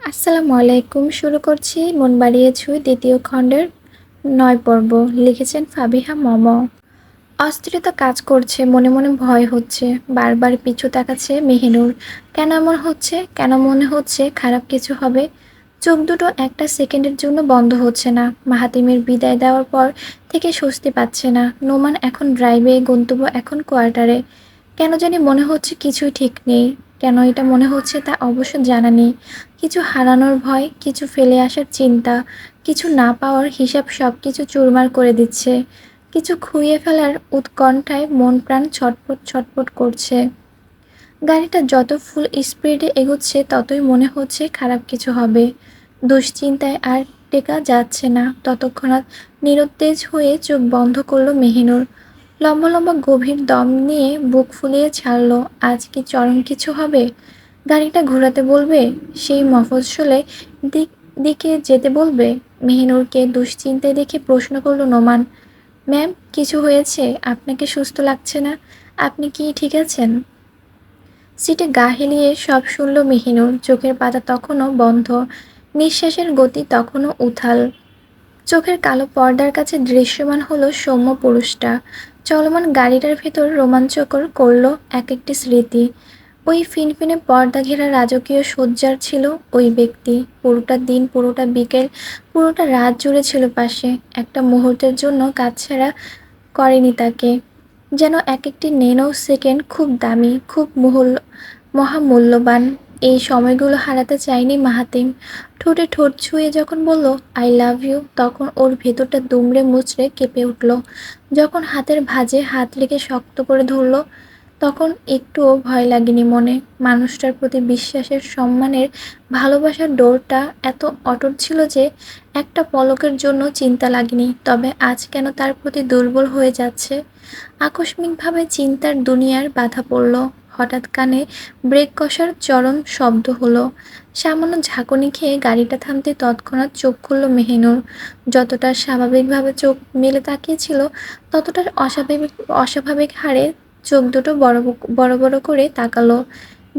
আসসালামু আলাইকুম। শুরু করছি মন বাড়িয়ে ছুঁই দ্বিতীয় খণ্ডের ৯ পর্ব। লিখেছেন ফাবিহা মম। অস্থিরতা কাজ করছে, মনে মনে ভয় হচ্ছে। বারবার পিছু তাকাচ্ছে মেহিনুর। কেন এমন হচ্ছে? কেন মনে হচ্ছে খারাপ কিছু হবে? চোখ দুটো একটা সেকেন্ডের জন্য বন্ধ হচ্ছে না। মাহাতিমের বিদায় দেওয়ার পর থেকে স্বস্তি পাচ্ছে না। নোমান এখন ড্রাইভে, গন্তব্য এখন কোয়ার্টারে। কেন জানি মনে হচ্ছে কিছুই ঠিক নেই। কেন এটা মনে হচ্ছে তা অবশ্য জানা নেই। কিছু হারানোর ভয়, কিছু ফেলে আসার চিন্তা, কিছু না পাওয়ার হিসাব, সব কিছু চুরমার করে দিচ্ছে। কিছু খুইয়ে ফেলার উৎকণ্ঠায় মন প্রাণ ছটফট ছটফট করছে। গাড়িটা যত ফুল স্পিডে এগোচ্ছে ততই মনে হচ্ছে খারাপ কিছু হবে। দুশ্চিন্তায় আর টেকা যাচ্ছে না। ততক্ষণাৎ নিরুত্তেজ হয়ে চোখ বন্ধ করলো মেহিনুর। লম্বা লম্বা গভীর দম নিয়ে বুক ফুলিয়ে ছাড়ল। আজ কি চরম কিছু হবে? গাড়িটা ঘোরাতে বলবে? সেই মফস্বলে দিক দিকে যেতে বলবে? মেহিনুরকে দুশ্চিন্তায় দেখে প্রশ্ন করল নোমান। ম্যাম, কিছু হয়েছে? আপনাকে সুস্থ লাগছে না? আপনি কি ঠিক আছেন? সিটে গা হেলিয়ে সব শুনল মেহিনুর। চোখের পাতা তখনও বন্ধ, নিঃশ্বাসের গতি তখনও উথাল। চোখের কালো পর্দার কাছে দৃশ্যমান হলো সৌম্য পুরুষটা। চলমান গাড়িটার ভেতর রোমাঞ্চকর করল এক একটি স্মৃতি। ওই ফিনফিনে পর্দা ঘেরা রাজকীয় সজ্জার ছিল ওই ব্যক্তি। পুরোটা দিন, পুরোটা বিকেল, পুরোটা রাত জুড়ে ছিল পাশে। একটা মুহূর্তের জন্য কাছছাড়া করেনি তাকে। যেন এক একটি নেনো সেকেন্ড খুব দামি, খুব মহামূল্যবান। এই সময়গুলো হারাতে চায়নি মাহাতিম। ঠোঁটে ঠোঁট ছুঁয়ে যখন বলল আই লাভ ইউ, তখন ওর ভেতরটা দুমড়ে মুচড়ে কেঁপে উঠল। যখন হাতের ভাঁজে হাত রেখে শক্ত করে ধরল, তখন একটুও ভয় লাগেনি মনে। মানুষটার প্রতি বিশ্বাসের, সম্মানের, ভালোবাসার ডোরটা এত অটুট ছিল যে একটা পলকের জন্য চিন্তা লাগেনি। তবে আজ কেন তার প্রতি দুর্বল হয়ে যাচ্ছে? আকস্মিকভাবে চিন্তার দুনিয়ার বাধা পড়ল। হঠাৎ কানে ব্রেক কষার চরম শব্দ হলো। সামান্য ঝাঁকুনি খেয়ে গাড়িটা থামতে তৎক্ষণাৎ চোখ খুলল মেহিনুর। যতটা স্বাভাবিকভাবে চোখ মেলে তাকিয়েছিল, ততটা অস্বাভাবিক অস্বাভাবিক হারে চোখ দুটো বড় বড় বড় করে তাকালো।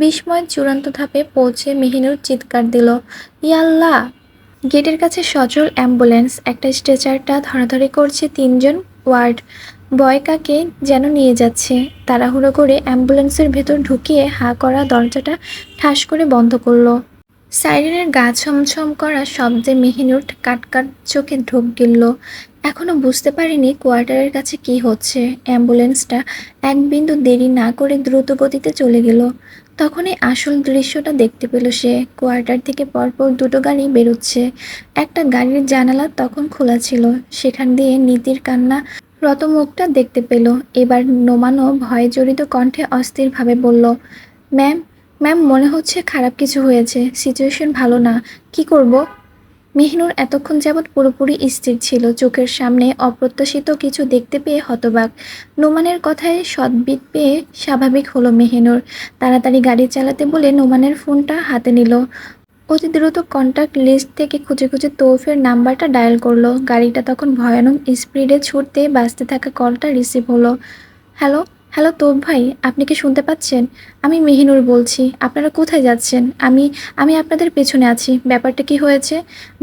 বিস্ময়ের চূড়ান্ত ধাপে পৌঁছে মেহিনুর চিৎকার দিল, ইয়াল্লাহ! গেটের কাছে সচল অ্যাম্বুলেন্স, একটা স্ট্রেচারটা ধরাধরি করছে তিনজন ওয়ার্ড বয় কাকে যেন নিয়ে যাচ্ছে। তাড়াহুড়ো করে অ্যাম্বুলেন্সের ভেতর ঢুকিয়ে হাঁ করা দরজাটা ঠাস করে বন্ধ করলো। সাইরেনের গা ছমছম করা শব্দে মেহিনুর কাটকাট চোখে ঢোক গিলল। এখনো বুঝতে পারিনি কোয়ার্টারের কাছে কি হচ্ছে। অ্যাম্বুলেন্সটা এক বিন্দু দেরি না করে দ্রুত গতিতে চলে গেল। তখনই আসল দৃশ্যটা দেখতে পেল সে। কোয়ার্টার থেকে পরপর দুটো গাড়ি বেরোচ্ছে। একটা গাড়ির জানালা তখন খোলা ছিল। সেখান দিয়ে নীতির কান্না রত মুখটা দেখতে পেল। এবার নোমানো ভয়ে জড়িত কণ্ঠে অস্থিরভাবে বলল, ম্যাম, ম্যাম, মনে হচ্ছে খারাপ কিছু হয়েছে। সিচুয়েশন ভালো না। কি করব? মেহিনুর এতক্ষণ যাবৎ পুরোপুরি স্থির ছিল। চোখের সামনে অপ্রত্যাশিত কিছু দেখতে পেয়ে হতবাক। নোমানের কথায় সদ্বিত পেয়ে স্বাভাবিক হলো মেহিনুর। তাড়াতাড়ি গাড়ি চালাতে বলে নোমানের ফোনটা হাতে নিল। অতি দ্রুত কন্ট্যাক্ট লিস্ট থেকে খুঁজে খুঁজে তৌফের নাম্বারটা ডায়াল করলো। গাড়িটা তখন ভয়ানক স্পিডে ছুটতে বাজতে থাকা কলটা রিসিভ হলো। হ্যালো, হ্যালো তৌফ ভাই, আপনি কি শুনতে পাচ্ছেন? আমি মেহিনুর বলছি। আপনারা কোথায় যাচ্ছেন? আমি আমি আপনাদের পেছনে আছি। ব্যাপারটা কি হয়েছে?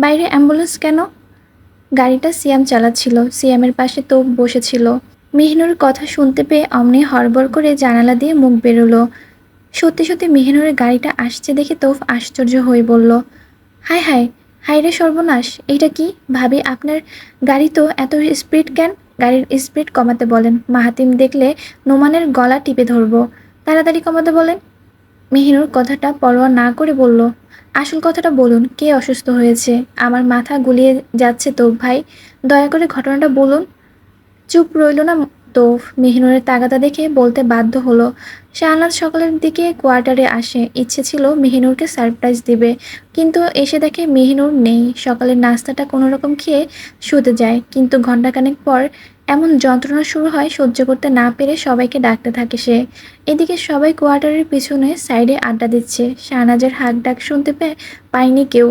বাইরে অ্যাম্বুলেন্স কেন? গাড়িটা সিয়াম চালাচ্ছিল। সিয়ামের পাশে তৌফ বসেছিল। মেহিনুর কথা শুনতে পেয়ে অমনি হড়বড় করে জানালা দিয়ে মুখ বেরোলো। সত্যি সত্যি মেহিনুরের গাড়িটা আসছে দেখে তৌফ আশ্চর্য হয়ে বলল, হায় হায়, হায় রে সর্বনাশ! এইটা কি? ভাবি, আপনার গাড়ি তো এত স্পিড কেন? গাড়ির স্পিড কমাতে বলেন। মাহাতিম দেখলে নোমানের গলা টিপে ধরবো। তাড়াতাড়ি কমাতে বলেন। মেহিনুর কথাটা পরোয়া না করে বলল, আসল কথাটা বলুন, কে অসুস্থ হয়েছে? আমার মাথা গুলিয়ে যাচ্ছে তো ভাই, দয়া করে ঘটনাটা বলুন। চুপ রইল না তৌফ। মেহিনুরের তাগাদা দেখে বলতে বাধ্য হলো, শাহনাজ সকালের দিকে কোয়ার্টারে আসে। ইচ্ছে ছিল মেহিনুরকে সারপ্রাইজ দিবে, কিন্তু এসে দেখে মেহিনুর নেই। সকালের নাস্তাটা কোনোরকম খেয়ে শুতে যায়, কিন্তু ঘণ্টাখানেক পর এমন যন্ত্রণা শুরু হয়, সহ্য করতে না পেরে সবাইকে ডাকতে থাকে সে। এদিকে সবাই কোয়ার্টারের পিছনে সাইডে আড্ডা দিচ্ছে। শাহনাজের হাঁক ডাক শুনতে পায়নি কেউ।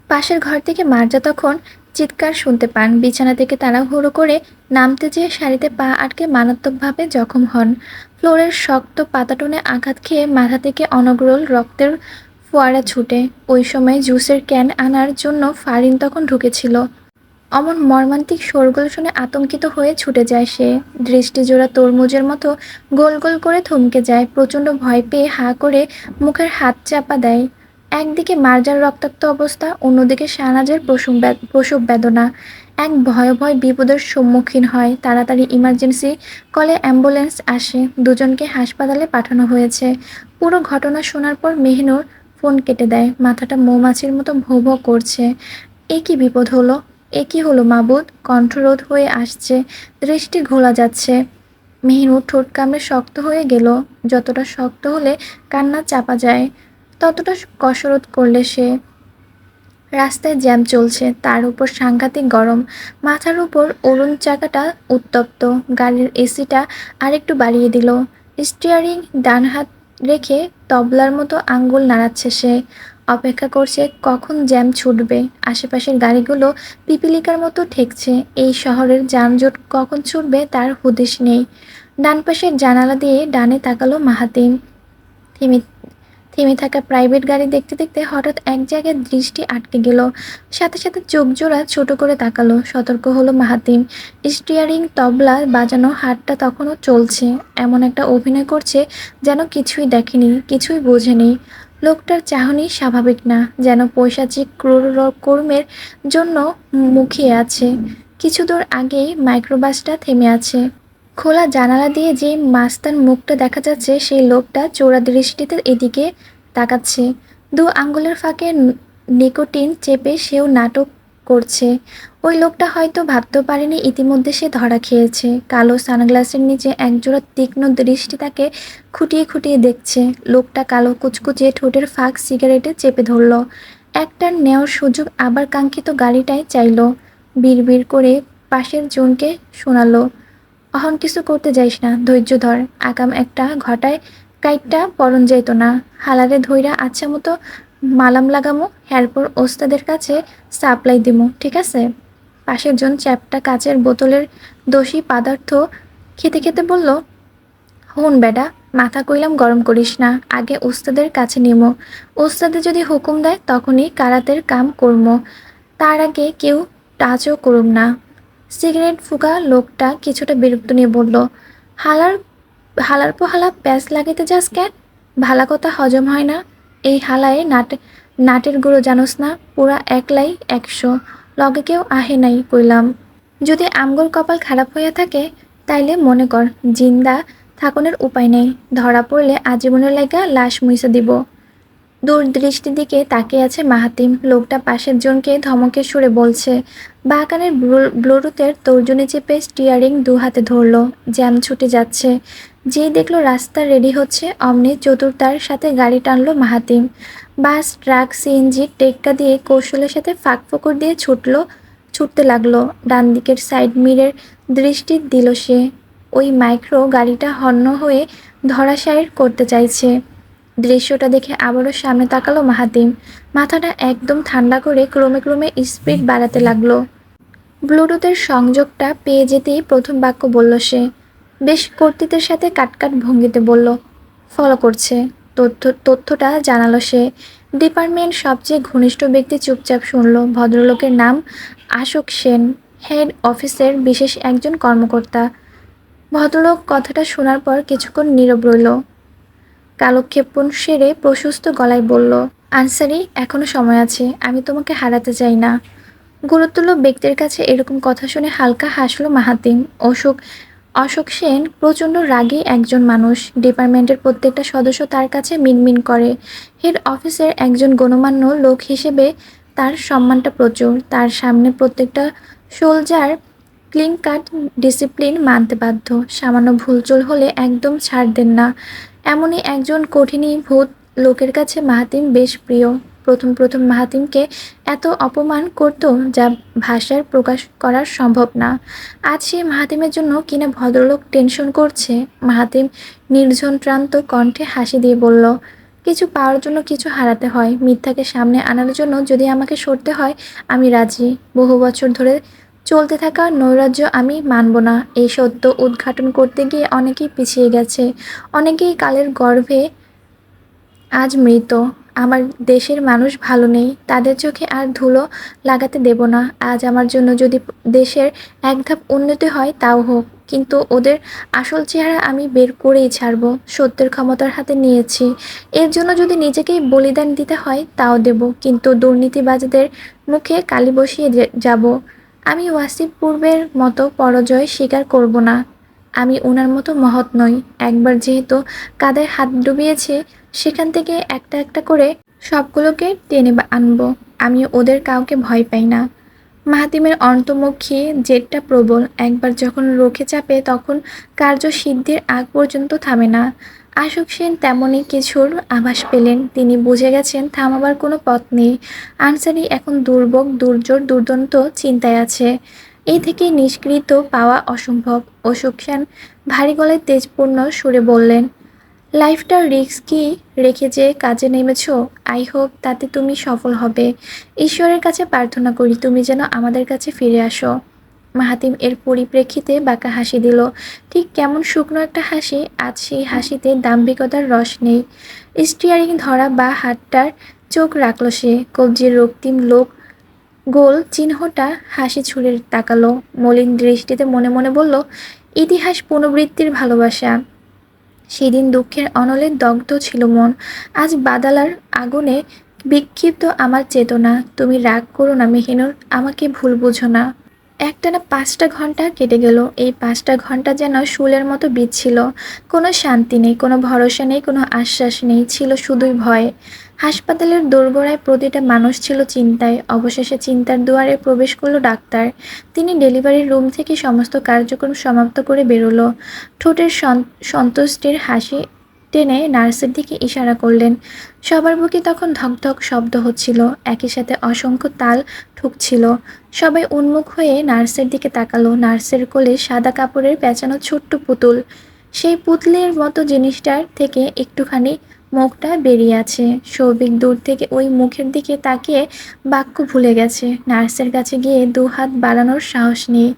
পাশের ঘর থেকে মার্জা তখন চিৎকার শুনতে পান। বিছানা থেকে তাড়াহুড়ো করে নামতে যেয়ে শাড়িতে পা আটকে মারাত্মকভাবে জখম হন। ফ্লোরের শক্ত পাতাটনে আঘাত খেয়ে মাথা থেকে অনর্গল রক্তের ফোয়ারা ছুটে। ওই সময় জুসের ক্যান আনার জন্য ফারিন তখন ঢুকেছিল। অমন মর্মান্তিক শোরগোল শুনে আতঙ্কিত হয়ে ছুটে যায় সে। দৃষ্টিজোড়া তরমুজের মতো গোল গোল করে থমকে যায়। প্রচণ্ড ভয় পেয়ে হাঁ করে মুখের হাত চাপা দেয়। একদিকে মার্জার রক্তাক্ত অবস্থা, অন্যদিকে শাহনাজের প্রসব বেদনা। এক ভয়াবহ বিপদের সম্মুখীন হয়। তাড়াতাড়ি ইমার্জেন্সি কলে অ্যাম্বুলেন্স আসে। দুজনকে হাসপাতালে পাঠানো হয়েছে। পুরো ঘটনা শোনার পর মেহনুর ফোন কেটে দেয়। মাথাটা মৌমাছির মতো ভোঁ ভোঁ করছে। এ কি বিপদ হলো? এ কি হলো মাবুদ? কণ্ঠরোধ হয়ে আসছে, দৃষ্টি ঘোলা যাচ্ছে। মেহনুর ঠোঁট কামড়ে শক্ত হয়ে গেল। যতটা শক্ত হলে কান্না চাপা যায়, ততটা কসরত করলে সে। রাস্তায় জ্যাম চলছে, তার উপর সাংঘাতিক গরম। মাথার উপর অরুণ চাকাটা উত্তপ্ত। গাড়ির এসিটা আরেকটু বাড়িয়ে দিল। স্টিয়ারিং ডান হাত রেখে তবলার মতো আঙ্গুল নাড়াচ্ছে সে। অপেক্ষা করছে কখন জ্যাম ছুটবে। আশেপাশের গাড়িগুলো পিপিলিকার মতো ঠেকছে। এই শহরের যানজট কখন ছুটবে তার হুদিস নেই। ডান পাশের জানালা দিয়ে ডানে তাকালো মাহাতিম। থেমে থেমে থাকা প্রাইভেট গাড়ি দেখতে দেখতে হঠাৎ এক জায়গায় দৃষ্টি আটকে গেল। সাথে সাথে চোখ জোড়া ছোট করে তাকালো। সতর্ক হলো মাহাতিম। স্টিয়ারিং তবলা বাজানো হাতটা তখনও চলছে। এমন একটা অভিনয় করছে যেন কিছুই দেখেনি, কিছুই বোঝেনি। লোকটার চাহনি স্বাভাবিক না, যেন পৈশাচিক ক্রূর কর্মের জন্য মুখিয়ে আছে। কিছু দূর আগেই মাইক্রোবাসটা থেমে আছে। খোলা জানালা দিয়ে যে মাস্তান মুখটা দেখা যাচ্ছে, সেই লোকটা চোরা দৃষ্টিতে এদিকে তাকাচ্ছে। দু আঙ্গুলের ফাঁকে নিকোটিন চেপে সেও নাটক করছে। ওই লোকটা হয়তো ভাবতেও পারেনি ইতিমধ্যে সে ধরা খেয়েছে। কালো সানগ্লাসের নিচে একজোড়া তীক্ষ্ণ দৃষ্টি তাকে খুঁটিয়ে খুঁটিয়ে দেখছে। লোকটা কালো কুচকুচে ঠোঁটের ফাঁক সিগারেটে চেপে ধরল। একটা নেওয়ার সুযোগ আবার কাঙ্ক্ষিত গাড়িটায় চাইল। বিড়বিড় করে পাশের জনকে শোনালো, অহন কিছু করতে যাইস না, ধৈর্য ধর। আকাম একটা ঘটায় কাইটটা পরন যাইত না। হালারে ধইরা আচ্ছা মতো মালাম লাগামো, এরপর ওস্তাদের কাছে সাপ্লাই দিমু, ঠিক আছে? পাশের জন চ্যাপটা কাচের বোতলের দোষী পদার্থ খেতে খেতে বলল, হুন বেডা, মাথা কইলাম গরম করিস না। আগে ওস্তাদের কাছে নিমো। ওস্তাদে যদি হুকুম দেয় তখনই কারাতের কাম করমো। তার আগে কেউ টাচও করুম না। সিগারেট ফুঁকা লোকটা কিছুটা বিরক্ত নিয়ে বলল, হালার হালার পোহালা প্যাঁচ লাগাইতে যাস কেন? ভালা কথা হজম হয় না। এই হালায় নাটের গুঁড়ো জানোস না, পুরা একলাই 100, লগে কেউ আহে নাই কইলাম। যদি আমগোর কপাল খারাপ হইয়া থাকে তাইলে মনে কর জিন্দা থাকনের উপায় নেই। ধরা পড়লে আজীবনের লাইগা লাশ মুইসা দিব। দূরদৃষ্টির দিকে তাকিয়ে আছে মাহাতিম। লোকটা পাশের জনকে ধমকের সুরে বলছে। বাঁ কানের ব্লুটুথের তর্জনী চেপে স্টিয়ারিং দু হাতে ধরল। জ্যাম ছুটে যাচ্ছে। যেই দেখলো রাস্তা রেডি হচ্ছে, অমনি চতুর্তার সাথে গাড়ি টানলো মাহাতিম। বাস, ট্রাক, সিএনজি টেক্কা দিয়ে কৌশলের সাথে ফাঁক ফোকর দিয়ে ছুটতে লাগলো। ডান দিকের সাইড মিরের দৃষ্টি দিল সে। ওই মাইক্রো গাড়িটা হন্য হয়ে ধরাশায়ী করতে চাইছে। দৃশ্যটা দেখে আবারও সামনে তাকালো মাহাতিম। মাথাটা একদম ঠান্ডা করে ক্রমে ক্রমে স্পিড বাড়াতে লাগলো। ব্লুটুথের সংযোগটা পেয়ে যেতেই প্রথম বাক্য বলল সে। বেশ কর্তৃত্বের সাথে কাটকাট ভঙ্গিতে বলল, ফলো করছে। তথ্যটা জানালো সে। ডিপার্টমেন্ট সবচেয়ে ঘনিষ্ঠ ব্যক্তি চুপচাপ শুনল। ভদ্রলোকের নাম আশোক সেন, হেড অফিসের বিশেষ একজন কর্মকর্তা। ভদ্রলোক কথাটা শোনার পর কিছুক্ষণ নীরব রইল। কালক্ষেপণ সেরে প্রশস্ত গলায় বলল, আনসারি, এখনো সময় আছে। আমি তোমাকে হারাতে চাই না। গুরুত্বপূর্ণ ব্যক্তির কাছে এরকম কথা শুনে হালকা হাসল মাহাতিম। অশোক সেন প্রচণ্ড রাগী একজন মানুষ। ডিপার্টমেন্টের প্রত্যেকটা সদস্য তার কাছে মিনমিন করে। হেড অফিসের একজন গণ্যমান্য লোক হিসেবে তার সম্মানটা প্রচুর। তার সামনে প্রত্যেকটা সোলজার ক্লিন কাট ডিসিপ্লিন মানতে বাধ্য। সামান্য ভুলচুল হলে একদম ছাড় দেন না। এমনই একজন কঠিনীভূত লোকের কাছে মাহাতিম বেশ প্রিয়। প্রথম মাহাতিমকে এত অপমান করত যা ভাষায় প্রকাশ করা সম্ভব না। আজ সে মাহাতিমের জন্য কিনা ভদ্রলোক টেনশন করছে। মাহাতিম নির্ঝন্ত্রান্ত কণ্ঠে হাসি দিয়ে বলল, কিছু পাওয়ার জন্য কিছু হারাতে হয়। মিথ্যাকে সামনে আনার জন্য যদি আমাকে সরতে হয় আমি রাজি। বহু বছর ধরে চলতে থাকা নৈরাজ্য আমি মানব না। এই সত্য উদ্ঘাটন করতে গিয়ে অনেকেই পিছিয়ে গেছে। অনেকেই কালের গর্ভে আজ মৃত। আমার দেশের মানুষ ভালো নেই, তাদের চোখে আর ধুলো লাগাতে দেব না। আজ আমার জন্য যদি দেশের এক ধাপ উন্নতি হয় তাও হোক, কিন্তু ওদের আসল চেহারা আমি বের করেই ছাড়ব। সত্যের ক্ষমতার হাতে নিয়েছি, এর জন্য যদি নিজেকেই বলিদান দিতে হয় তাও দেব, কিন্তু দুর্নীতিবাজদের মুখে কালি বসিয়ে যাব। আমি ওয়াসিফ পূর্বের মতো পরাজয় স্বীকার করব না। আমি ওনার মতো মহৎ নই। একবার যেহেতু কাদায় হাত ডুবিয়েছে, সেখান থেকে একটা একটা করে সবগুলোকে টেনে আনবো। আমি ওদের কাউকে ভয় পাই না। মাহাতিমের অন্তর্মুখী জেদটা প্রবল। একবার যখন রোখে চাপে তখন কার্য সিদ্ধির আগ পর্যন্ত থামে না। আশোক সেন তেমনই কিছুর আভাস পেলেন। তিনি বুঝে গেছেন থামাবার কোনো পথ নেই। আনসারি এখন দুর্ভোগ, দুর্জোর, দুর্দন্ত চিন্তায় আছে। এই থেকে নিষ্কৃত পাওয়া অসম্ভব। অশোক সেন ভারী গলায় তেজপূর্ণ সুরে বললেন, লাইফটা রিস্কি রেখে যে কাজে নেমেছ, আই হোপ তাতে তুমি সফল হবে। ঈশ্বরের কাছে প্রার্থনা করি তুমি যেন আমাদের কাছে ফিরে আসো। মাহাতিম এর পরিপ্রেক্ষিতে বাঁকা হাসি দিল। ঠিক কেমন শুকনো একটা হাসি। আজ সেই হাসিতে দাম্ভিকতার রস নেই। স্টিয়ারিং ধরা বা হাতটার চোখ রাখল সে। কবজির রক্তিম লোক গোল চিহ্নটা হাসি ছুঁড়ে তাকালো। মলিন দৃষ্টিতে মনে মনে বলল, ইতিহাস পুনরাবৃত্তির ভালোবাসা। সেদিন দুঃখের অনলে দগ্ধ ছিল মন, আজ বাদালার আগুনে বিক্ষিপ্ত আমার চেতনা। তুমি রাগ করো না মেহিনুর, আমাকে ভুল বুঝো না। একটানা 5টা ঘন্টা কেটে গেল। এই 5টা ঘন্টা যেন শুলের মতো বিচ্ছিল। কোনো শান্তি নেই, কোনো ভরসা নেই, কোনো আশ্বাস নেই, ছিল শুধুই ভয়। হাসপাতালের দোরগোড়ায় প্রতিটা মানুষ ছিল চিন্তায়। অবশেষে চিন্তার দুয়ারে প্রবেশ করলো ডাক্তার। তিনি ডেলিভারির রুম থেকে সমস্ত কার্যক্রম সমাপ্ত করে বেরোলো। ঠোঁটের সন্তুষ্টির হাসি টেনে নার্সের দিকে ইশারা করলেন। সবার বুকে তখন ধকধক শব্দ হচ্ছিল, একই সাথে অসংখ্য তাল ঠুকছিল। সবাই উন্মুখ হয়ে নার্সের দিকে তাকালো। নার্সের কোলে সাদা কাপড়ের পেঁচানো ছোট্ট পুতুল। সেই পুতুলের মতো জিনিসটার থেকে একটুখানি মুখটা বেরিয়ে আছে। সৌভিক দূর থেকে ওই মুখের দিকে তাকিয়ে বাক্য ভুলে গেছে। নার্সের কাছে গিয়ে 2 হাত বাড়ানোর সাহস নেই।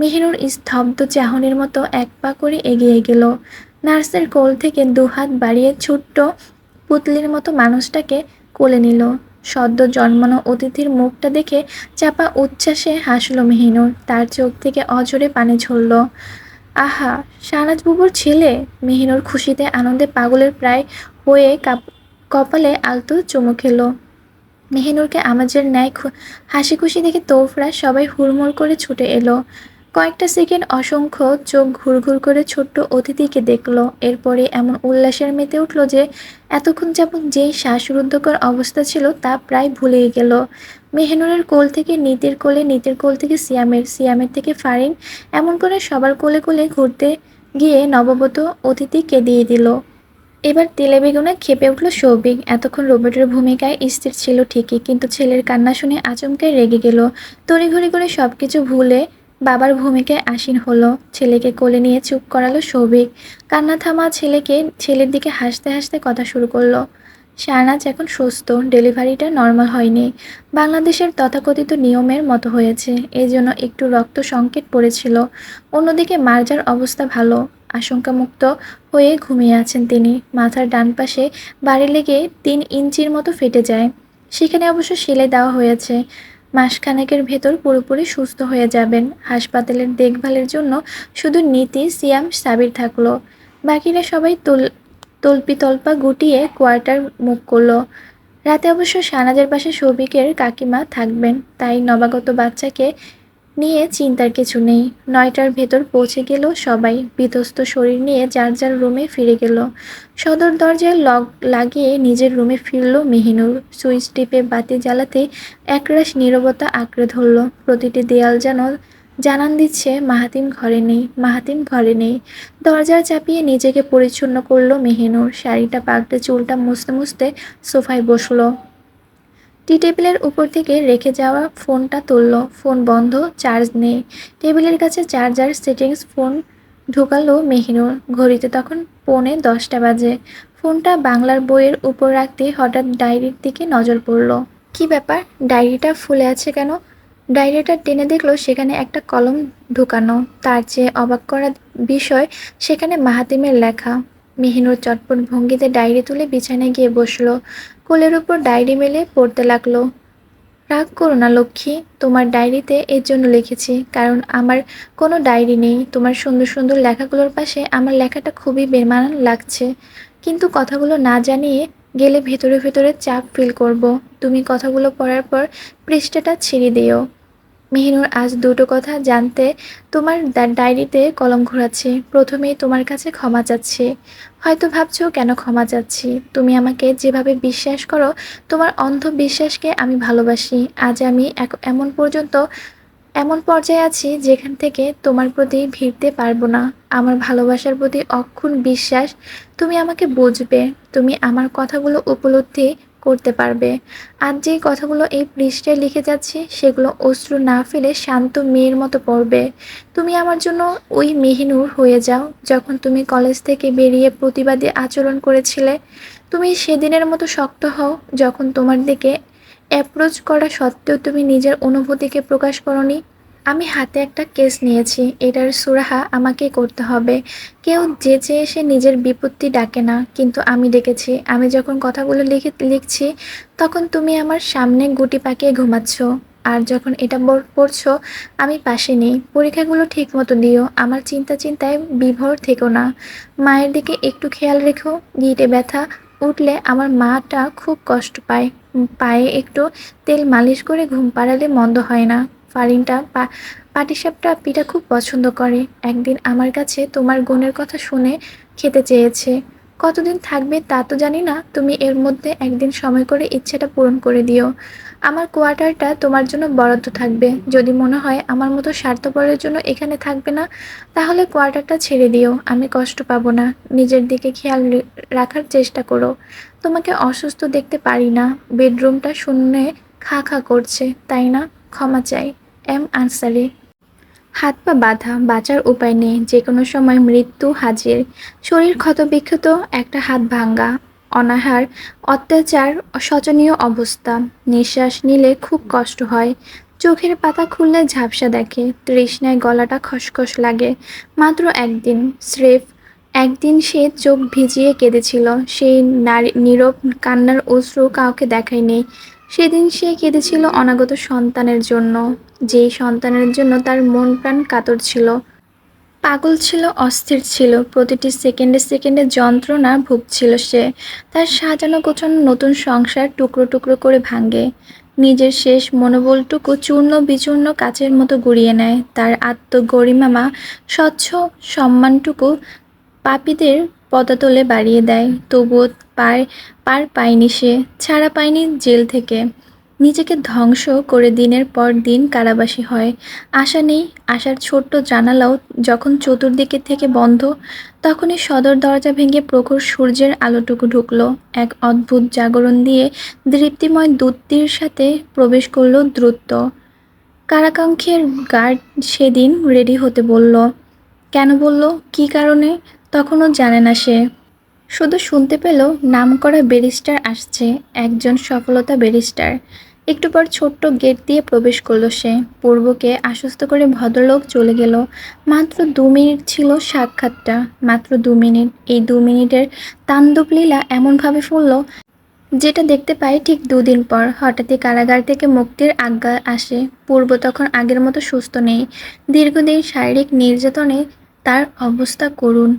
মেহেনুর স্তব্ধ চাহনির মতো 1 পা করে এগিয়ে গেল। নার্সের কোল থেকে 2 হাত বাড়িয়ে ছোট্ট পুতলির মতো মানুষটাকে কোলে নিল। সদ্য জন্মানো অতিথির মুখটা দেখে চাপা উচ্ছ্বাসে হাসল মেহিনুর। তার চোখ থেকে অঝরে পানি ঝরল। আহা, শাহনাজ বুবুর ছেলে! মেহিনুর খুশিতে আনন্দে পাগলের প্রায় হয়ে কপালে আলতো চুমু খেলো। মেহিনুরকে আমাজের ন্যায় হাসি খুশি দেখে তোফরা সবাই হুড়মুড় করে ছুটে এলো। কয়েকটা সেকেন্ড অসংখ্য চোখ ঘুরঘুর করে ছোট্ট অতিথিকে দেখলো। এরপরে এমন উল্লাসের মেতে উঠল যে এতক্ষণ যাবৎ যেই শ্বাসরুদ্ধকর অবস্থা ছিল তা প্রায় ভুলেই গেল। মেহিনুরের কোল থেকে নীতির কোলে, নীতির কোল থেকে সিয়ামের, সিয়ামের থেকে ফারিন, এমন করে সবার কোলে কোলে ঘুরতে গিয়ে নবগত অতিথি কেঁদিয়ে দিল। এবার তেলে বেগুনে ক্ষেপে উঠল সৌভিক। এতক্ষণ রোবটের ভূমিকায় স্থির ছিল ঠিকই, কিন্তু ছেলের কান্না শুনে আচমকাই রেগে গেল। তড়িঘড়ি করে সবকিছু ভুলে বাবার ভূমিকায় আসীন হলো। ছেলেকে কোলে নিয়ে চুপ করালো সৌভিক। কান্না থামা ছেলের দিকে হাসতে হাসতে কথা শুরু করলো। শাহনাজ এখন সুস্থ, ডেলিভারিটা নর্মাল হয়নি, বাংলাদেশের তথাকথিত নিয়মের মতো হয়েছে, এই জন্য একটু রক্ত সংকেট পড়েছিল। অন্যদিকে মার্জার অবস্থা ভালো, আশঙ্কামুক্ত হয়ে ঘুমিয়ে আছেন তিনি। মাথার ডান পাশে বাড়ি লেগে 3 ইঞ্চির মতো ফেটে যায়, সেখানে অবশ্য সেলাই দেওয়া হয়েছে। মাসখানেকের ভেতর পুরোপুরি সুস্থ হয়ে যাবেন। হাসপাতালের দেখভালের জন্য শুধু নীতি, সিয়াম, সাবির থাকলো। বাকিরা সবাই তল্পা গুটিয়ে কোয়ার্টার মুখ করলো। রাতে অবশ্য শাহনাজের পাশে সৌভিকের কাকিমা থাকবেন, তাই নবাগত বাচ্চাকে নিয়ে চিন্তার কিছু নেই। 9টার ভেতর পৌঁছে গেল সবাই। বিধ্বস্ত শরীর নিয়ে যার যার রুমে ফিরে গেল। সদর দরজায় লক লাগিয়ে নিজের রুমে ফিরল মেহিনুর। সুইচ টিপে বাতি জ্বালাতে একরাশ নীরবতা আঁকড়ে ধরল। প্রতিটি দেয়াল যেন জানান দিচ্ছে মাহাতিম ঘরে নেই, মাহাতিম ঘরে নেই। দরজা চাপিয়ে নিজেকে পরিচ্ছন্ন করলো মেহিনুর। শাড়িটা পাল্টে চুলটা মুছতে মুছতে সোফায় বসলো। টি টেবিলের উপর থেকে রেখে যাওয়া ফোনটা তুলল। ফোন বন্ধ, চার্জ নেই। টেবিলের কাছে চার্জার সেটিংস ফোন ঢোকালো মেহিনুর। ঘড়িতে তখন 9:45 বাজে। ফোনটা বাংলার বইয়ের উপর রাখতে হঠাৎ ডায়েরির দিকে নজর পড়ল। কি ব্যাপার, ডায়েরিটা ফুলে আছে কেন? ডায়েরিটা টেনে দেখলো সেখানে একটা কলম ঢুকানো। তার চেয়ে অবাক করা বিষয়, সেখানে মাহাতিমের লেখা। মেহিনুর চটপট ভঙ্গিতে ডায়েরি তুলে বিছানায় গিয়ে বসলো। কোলের উপর ডায়েরি মেলে পড়তে লাগলো। রাগ করো না লক্ষ্মী, তোমার ডায়েরিতে এর জন্য লিখেছি কারণ আমার কোনো ডায়েরি নেই। তোমার সুন্দর সুন্দর লেখাগুলোর পাশে আমার লেখাটা খুবই বেমানান লাগছে, কিন্তু কথাগুলো না জানিয়ে গেলে ভেতরে ভেতরে চাপ ফিল করব। তুমি কথাগুলো পড়ার পর পৃষ্ঠাটা ছিঁড়ে দিও। মেহিনুর আজ দুটো কথা জানতে তোমার ডায়েরিতে কলম ঘোরাচ্ছি। প্রথমেই তোমার কাছে ক্ষমা চাচ্ছি। হয়তো ভাবছো কেন ক্ষমা চাচ্ছি, তুমি আমাকে যেভাবে বিশ্বাস করো, তোমার অন্ধ বিশ্বাসকে আমি ভালোবাসি। আজ আমি এমন পর্যায়ে আছি যেখান থেকে তোমার প্রতি ভিড়তে পারবো না। আমার ভালোবাসার প্রতি অক্ষুণ্ণ বিশ্বাস। তুমি আমাকে বুঝবে, তুমি আমার কথাগুলো উপলব্ধি করতে পারবে। আজ যেই কথাগুলো এই পৃষ্ঠায় লিখে যাচ্ছি সেগুলো অশ্রু না ফেলে শান্ত মেয়ের মতো পড়বে। তুমি আমার জন্য ওই মেহিনুর হয়ে যাও যখন তুমি কলেজ থেকে বেরিয়ে প্রতিবাদী আচরণ করেছিলে। তুমি সেদিনের মতো শক্ত হও যখন তোমার দিকে অ্যাপ্রোচ করা সত্ত্বেও তুমি নিজের অনুভূতিকে প্রকাশ করনি। আমি হাতে একটা কেস নিয়েছি, এটার সুরাহা আমাকেই করতে হবে। কেউ যেচে এসে নিজের বিপত্তি ডাকে না, কিন্তু আমি ডেকেছি। আমি যখন কথাগুলো লিখছি তখন তুমি আমার সামনে গুটি পাকিয়ে ঘুমাচ্ছ, আর যখন এটা পড়ছো আমি পাশে নেই। পরীক্ষাগুলো ঠিক মতো দিও, আমার চিন্তায় বিভোর থেকো না। মায়ের দিকে একটু খেয়াল রেখো। গিঁটে ব্যথা উঠলে আমার মাটা খুব কষ্ট পায়। পায়ে একটু তেল মালিশ করে ঘুম পাড়ালে মন্দ হয় না। ফারিনটা পাটিসাপটা পিঠা খুব পছন্দ করে। একদিন আমার কাছে তোমার গুণের কথা শুনে খেতে চেয়েছে। কতদিন থাকবে তা তো জানি না, তুমি এর মধ্যে একদিন সময় করে ইচ্ছাটা পূরণ করে দিও। আমার কোয়ার্টারটা তোমার জন্য বরাদ্দ থাকবে। যদি মনে হয় আমার মতো স্বার্থপরের জন্য এখানে থাকবে না, তাহলে কোয়ার্টারটা ছেড়ে দিও, আমি কষ্ট পাবো না। নিজের দিকে খেয়াল রাখার চেষ্টা করো। তোমাকে অসুস্থ দেখতে পারি না। বেডরুমটা শূন্যে খা খা করছে, তাই না? ক্ষমা চাই। এম আনসারি। হাত পা বাঁধা, বাঁচার উপায় নেই, যে কোনো সময় মৃত্যু হাজির। শরীর ক্ষতবিক্ষত, একটা হাত ভাঙ্গা, অনাহার, অত্যাচার, শোচনীয় অবস্থা। নিঃশ্বাস নিলে খুব কষ্ট হয়। চোখের পাতা খুললে ঝাপসা দেখে। তৃষ্ণায় গলাটা খসখস লাগে। মাত্র একদিন, স্রেফ একদিন সে চোখ ভিজিয়ে কেঁদেছিল। সেই নীরব কান্নার অশ্রু কাউকে দেখায়নি। সেদিন সে কেঁদেছিল অনাগত সন্তানের জন্য, যেই সন্তানের জন্য তার মন প্রাণ কাতর ছিল। পাগল ছিল, অস্থির ছিল, প্রতিটি সেকেন্ডে সেকেন্ডে যন্ত্রণা ভুগছিল সে। তার সাজানো গোছানো নতুন সংসার টুকরো টুকরো করে ভাঙে। নিজের শেষ মনোবলটুকু চূর্ণ বিচূর্ণ কাচের মতো গুঁড়িয়ে নেয়। তার আত্মগরিমা, স্বচ্ছ সম্মানটুকু পাপীদের পদাতলে বাড়িয়ে দেয়। তবুও পার পায়নি সে, ছাড়া পায়নি জেল থেকে। নিজেকে ধ্বংস করে দিনের পর দিন কারাবাসী হয়। আশা নেই, আশার ছোট্ট জানালাও যখন চতুর্দিকে থেকে বন্ধ, তখনই সদর দরজা ভেঙে প্রখর সূর্যের আলোটুকু ঢুকলো। এক অদ্ভুত জাগরণ দিয়ে দীপ্তিময় দূতির সাথে প্রবেশ করলো দ্রুত। কারাকাঙ্ক্ষের গার্ড সেদিন রেডি হতে বলল। কেন বলল, কী কারণে, তখনও জানে না সে। শুধু শুনতে পেল নামকরা ব্যারিস্টার আসছে, একজন সফলতা ব্যারিস্টার। একটু পর ছোট্ট গেট দিয়ে প্রবেশ করলো সে। পূর্বকে আশ্বস্ত করে ভদ্রলোক চলে গেল। মাত্র 2 মিনিট ছিল সাক্ষাৎটা, মাত্র 2 মিনিট। এই 2 মিনিটের তাণ্ডব লীলা এমনভাবে ফুলল যেটা দেখতে পাই ঠিক 2 দিন পর। হঠাৎই কারাগার থেকে মুক্তির আজ্ঞা আসে। পূর্ব তখন আগের মতো সুস্থ নেই। দীর্ঘদিন শারীরিক নির্যাতনে তার অবস্থা করুণ।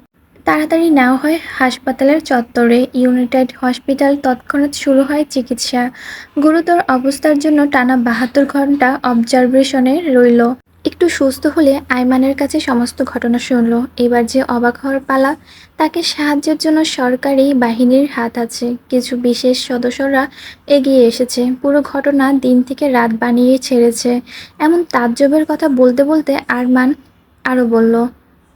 তাড়াতাড়ি নেওয়া হয় হাসপাতালের চত্বরে। ইউনাইটেড হসপিটাল, তৎক্ষণাৎ শুরু হয় চিকিৎসা। গুরুতর অবস্থার জন্য টানা 72 ঘণ্টা অবজারভেশনে রইল। একটু সুস্থ হলে আইমানের কাছে সমস্ত ঘটনা শুনল। এবার যে অবাক হওয়ার পালা। তাকে সাহায্যের জন্য সরকারি বাহিনীর হাত আছে। কিছু বিশেষ সদস্যরা এগিয়ে এসেছে। পুরো ঘটনা দিন থেকে রাত বানিয়ে ছেড়েছে। এমন তাজ্জবের কথা বলতে বলতে আরমান আরও বলল,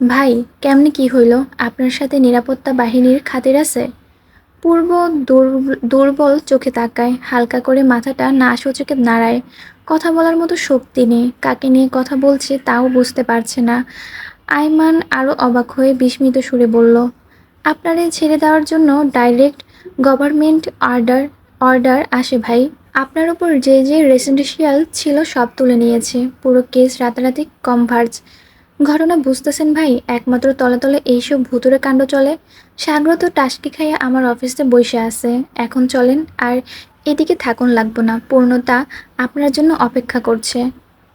ভাই, কেমনে কি হইল? আপনার সাথে নিরাপত্তা বাহিনীর খাতির আছে? পূর্ব দুর্বল চোখে তাকায়, হালকা করে মাথাটা না সূচকে নাড়ায়। কথা বলার মতো শক্তি নেই। কাকে নিয়ে কথা বলছে তাও বুঝতে পারছে না। আইমান আরও অবাক হয়ে বিস্মিত সুরে বলল, আপনারে ছেড়ে দেওয়ার জন্য ডাইরেক্ট গভর্নমেন্ট অর্ডার আসে ভাই। আপনার উপর যে রেসিডেন্সিয়াল ছিল সব তুলে নিয়েছে। পুরো কেস রাতারাতি কনভার্জ। ঘটনা বুঝতেছেন ভাই, একমাত্র তলে তলে এইসব ভুতুরে কাণ্ড চলে। সাগর তো টাসকি খাইয়া আমার অফিসে বসে আছে। এখন চলেন, আর এদিকে থাকুন লাগবো না, পূর্ণতা আপনার জন্য অপেক্ষা করছে।